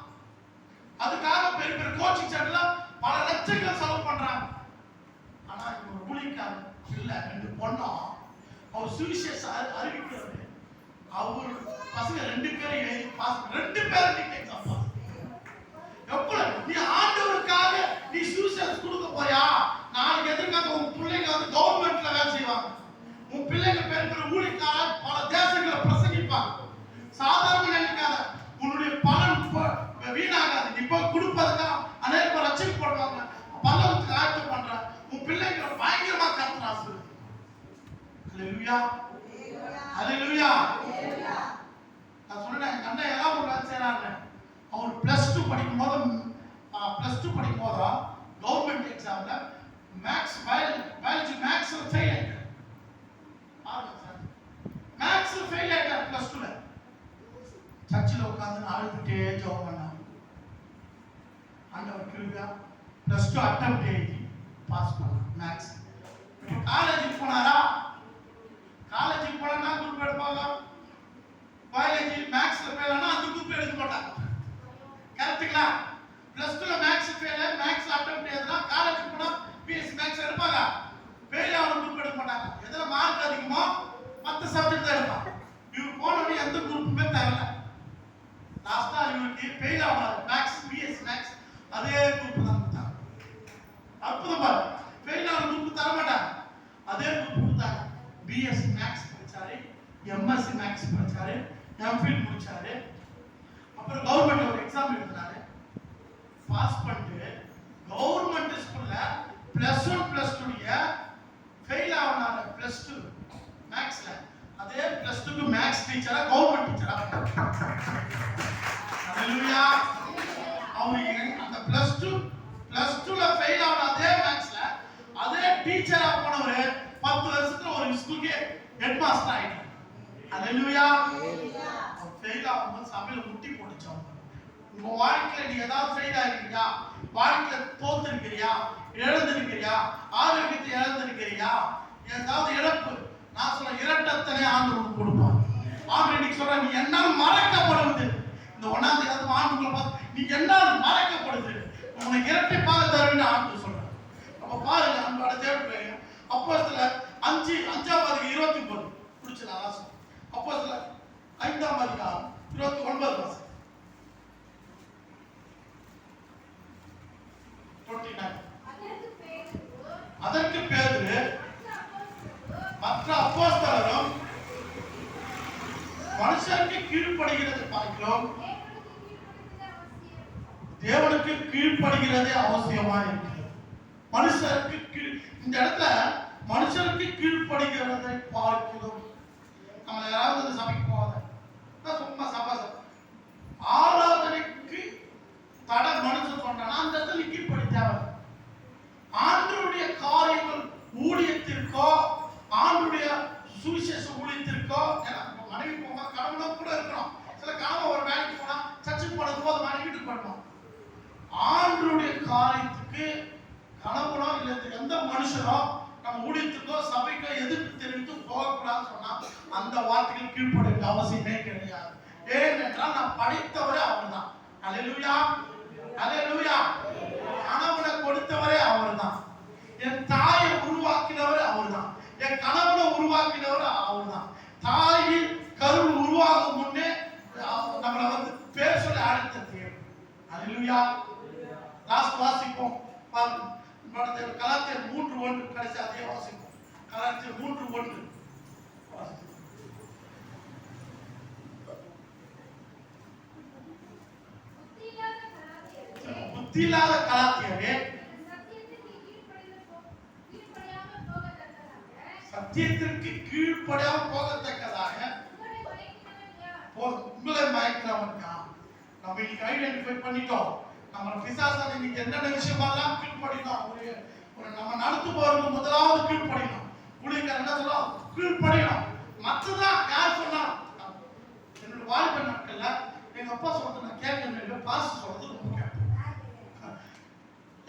அதுக்காக பெரிய பெரிய கோச்சிங் சென்டர்ல பல லட்சங்கள் செலவு பண்றாங்க. ஆனா இவர் ஊழியக்காரர் இல்ல. 2 பொண்ணும் அவர் சுவிசேஷம் அறிவிக்கிறாரு. அவர் பசங்க 2 பேரும் எழுதி பாஸ் 2 பேரும் நீட் எக்ஸாம் பாஸ். எவ்வளவு நீ ஆண்டவருக்காக நீ சுவிசேஷம் கொடுக்க போறியா? நாளைக்கு எதிர்கால உன் பிள்ளைங்க வந்து கவர்மெண்ட்ல வேலை செய்வாங்க. உன் பிள்ளைங்க பேர் ஊழியக்காரர் பல தேசங்களை பிரசங்கிப்பாங்க. சாதாரண நினைக்காத. உன்னுடைய பலன் வீணாகாது. நீ போய் கொடுப்பதுக்காக அநேக பேர் ரட்சிக்கப்படுவாங்க. பல்லவத்துக்கு ஆயத்தம் பண்ற உன் பிள்ளைங்களை பயங்கரமா கர்த்தர் ஆசீர்வதிப்பார். ஹல்லேலூயா ஹல்லேலூயா. நான் சொன்னேன் எங்க அண்ணன் எல்லாம் ஒரு வேலை செய்யறாங்க. அவர் +2 படிக்கும் போது கவர்மெண்ட் எக்ஸாம்ல மேக்ஸ் பயாலஜி மேக்ஸ்ல ஃபெயில் ஆயிட்டார். மேக்ஸ்ல ஃபெயில் ஆயிட்டார் +2ல. சர்ச்சில் உட்கார்ந்து அழுதுட்டே ஜெபம் பண்ணார். ஆண்டவர் கிருபையா +2 அட்டெம்ப்ட் எழுதி பாஸ் பண்ணார் மேக்ஸ். காலேஜுக்கு போனாரா? காலேஜுக்கு போனா குரூப் எடுப்பாங்க. பயாலஜி மேக்ஸ்ல ஃபெயில் ஆனா அந்த குரூப் எடுக்க மாட்டாங்க. கரெக்ட்டுங்களா? +2ல மேக்ஸ் ஃபெயில் மேக்ஸ்ல அட்டெம்ப்ட் எழுதுனா காலேஜுக்கு போனா பிஎஸ்சி மேக்ஸ் எடுப்பாங்க. ஃபெயில் ஆன குரூப் எடுக்க மாட்டாங்க. எதுல மார்க் அதிகமோ மத்த சப்ஜெக்ட் தான் எடுப்பாங்க. இவர் போனோட எந்த குரூப்புமே தரல. லாஸ்டா இவருக்கு ஃபெயில் ஆனார். மேக்ஸ் பிஎஸ்சி மேக்ஸ் அதே குரூப் தான் கொடுத்தாங்க. அற்புதம் பாரு. ஃபெயில் ஆன குரூப் தர மாட்டாங்க. அதே குரூப் கொடுத்தாங்க. பிஎஸ்சி மேக்ஸ் படிச்சாரு. எம்எஸ்சி மேக்ஸ் படிச்சாரு. எம்ஃபில் முடிச்சாரு. அப்புறம் கவர்மெண்ட் ஒரு எக்ஸாம் எழுதினாரு. பாஸ் பண்ணிட்டு கவர்மெண்ட் ஸ்கூல்ல +1 +2 ஃபெயில் ஆனாரு. +2 மேக்ஸ்ல அதே +2க்கு மேக்ஸ் டீச்சரா கவர்மெண்ட் டீச்சரா. ஹல்லேலூயா. அவங்க அந்த +2ல ஃபெயில் ஆன அதே மேக்ஸ்ல அதே டீச்சரா போனவர் 10 வருஷத்துல ஒரு ஸ்கூலுக்கு ஹெட் மாஸ்டர் ஆயிட்டார். ஹல்லேலூயா. ஃபெயில் ஆகும்போது சபையில முட்டி போட்டுச்சோம். உங்க வாழ்க்கையில நீ ஏதாவது ஃபெயில் ஆகிருக்கியா? வாழ்க்கையில தோத்துருக்கிறியா? இழந்திருக்கிறியா? ஆரோக்கியத்தை இழந்திருக்கிறியா? ஏதாவது இழப்பு நான் சொல்ல இரட்டத்தனை ஆண்டவருக்கு கொடுப்பார். ஆண்டவர் இன்னைக்கு சொல்ற நீ என்னால் மறக்கப்படுவது. இந்த 1ஆம் தேதி ஆண்டுக்குள்ள பார்த்து நீ என்னால் மறக்கப்படுது. உனக்கு இரட்டிப்பாக தருவேன்னு ஆண்டவர் சொல்றார். அப்ப பாருங்க அன்போட தேவன் அப்போஸ்தலர் 5:29 புடிச்சல வாசம். அப்போஸ்தலர் 5ஆம் அதிகாரம் 29 வாசம். 29. அதற்கு பேதுரு மற்ற அப்போஸ்தலரும் மனுஷருக்கு கீழ்ப்படுகிறது பார்க்கிறோம். தேவனுக்கு கீழ்ப்படுகிறதே அவசியமா இருக்கிறது. மனுஷருக்கு இந்த இடத்துல மனுஷருக்கு கீழ்ப்படுகிறதை பார்க்கிறோம். நம்ம யாராவது சபைக்கு அந்த வார்த்தைகள் கீழ்ப்படிய அவசியமே கிடையாது. ஏனென்றால் நான் படைத்தவரே அவர்தான். அல்லேலூயா, அல்லேலூயா. கணவனை கொடுத்தவரே அவர்தான். என் தாயை உருவாக்கினவரே அவர்தான். என் கணவனை உருவாக்கினவர் அவர்தான். தாயின் கருவில் உருவாகும் முன்னே நம்மளை வந்து பேர் சொல்லி அழைத்த தேவன். அல்லேலூயா. லாஸ்ட் வாசிப்போம். கலாத்தியர் 3:1 கடைசி அதே வாசிப்போம். கலாத்தியர் 3:1 புத்தியில்லாத கலாத்தியரே, சத்தியத்திற்கு கீழ்ப்படியாம போகத்தக்கதாக உங்களை மயக்கிறவன் யார்? நம்ம இன்னைக்கு ஐடென்டிஃபை பண்ணிட்டோம். நம்ம பிசாசான இன்னைக்கு என்னென்ன விஷயமெல்லாம் கீழ்ப்படினோம். ஒரு நம்ம நடத்து போறது முதலாவது கீழ்ப்படினோம். ஊழியக்காரர் என்ன சொல்றோம்? கீழ்ப்படினோம். மற்றதான் யார் சொன்னா? என்னோட வாலிப நாட்கள்ல எங்க அப்பா சொல்றது நான் கேட்கணும், பாஸ் சொல்றது ரொம்ப கேட்பேன்.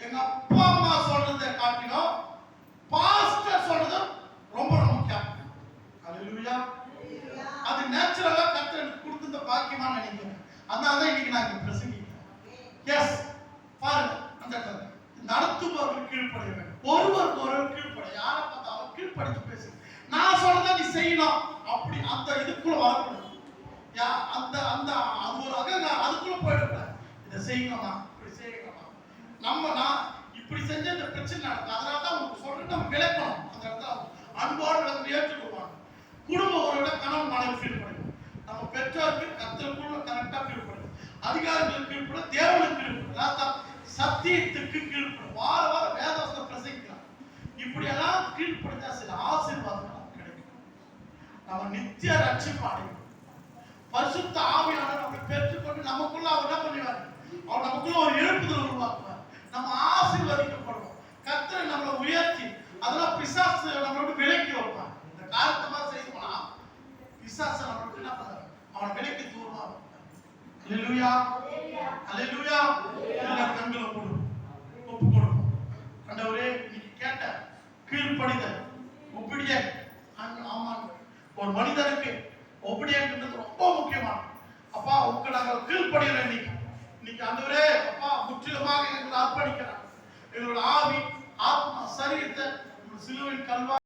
எங்க அப்பா அம்மா சொல்றதை காட்டினோம் பாஸ்டர் சொல்றது ரொம்ப ரொம்ப கேட்பேன். அல்லேலூயா. அது நேச்சுரலா கர்த்தர் எனக்கு கொடுத்த பாக்கியமா நினைக்கிறேன். அதனால இன்னைக்கு நான் இங்க பிரசங்கிக்கிறேன். எஸ், பாருங்க, அந்த நடத்துபவர்கள் கீழ்ப்படிய வேண்டும். ஒருவருக்கு ஒருவர் கீழ்ப்படிய, யாரை பார்த்தாலும் கீழ்ப்படிச்சு பேசு. நான் சொல்றதை நீ செய்யணும் அப்படி அந்த இதுக்குள்ள வரக்கூடாது. அந்த அந்த அது ஒரு அகங்காரம், அதுக்குள்ள போயிடக்கூடாது. இதை செய்யணுமா, இப்படி செய்யணுமா, நான் இப்படி செஞ்ச இந்த பிரச்சனை நடக்கும். அதனால தான் உங்களுக்கு சொல்றேன், நம்ம விளக்கணும். அந்த இடத்துல அன்போடு விளக்கு ஏற்றுக்கொள்வாங்க. குடும்ப உறவுல கணவன் மனைவி ஃபீல் பண்ணுவோம். நம்ம பெற்றோருக்கு கர்த்தருக்குள்ள கரெக்டா ஃபீல் பண்ணுவோம். அதிகாரிகளுக்கு கீழ்ப்படும், தேவனுக்கு கீழ்ப்படும், சத்தியத்துக்கு கீழ்ப்படும். வார வாரம் வேதவசனம் பிரசங்கிக்கலாம். இப்படியெல்லாம் கீழ்ப்படுத்தா சில ஆசீர்வாதங்கள் கிடைக்கும். நம்ம நித்திய ரட்சிப்பு அடையும். பரிசுத்த ஆவியானவர் நம்மை பெற்றுக்கொண்டு நமக்குள்ள அவர் என்ன பண்ணுவார்? அவர் நமக்குள்ள ஒரு எழுப்புதல் உருவாக்குவார். நம்ம ஆசீர்வதிக்கப்படுவோம். கர்த்தர் நம்மளை உயர்த்தி அதெல்லாம் பிசாசு நம்மளோட விலக்கி வைப்பான். இந்த காரணமா செய்யணும்னா பிசாசு நம்மளுக்கு என்ன பண்ணுவார்? அவனை விலக்கி தூரமா வைப்பார். அல்லேலூயா, அல்லேலூயா. கண்களை போடு, ஒப்பு கொடுப்போம். ஆண்டவரே, இன்னைக்கு கேட்ட கீழ்ப்படிதல், ஒபிடியன்ட். ஆமா, ஒரு மனிதனுக்கு ஒபிடியன்ட்ன்றது ரொம்ப முக்கியமானது. அப்பா, உங்களுக்கு நாங்கள் கீழ்ப்படிகிறோம். இன்னைக்கு ஆண்டவரே, அப்பா, முற்றிலுமாக எங்களை அர்ப்பணிக்கிறார். எங்களோட ஆவி, ஆத்மா, சரீரத்தை சிலுவையில் கல்வா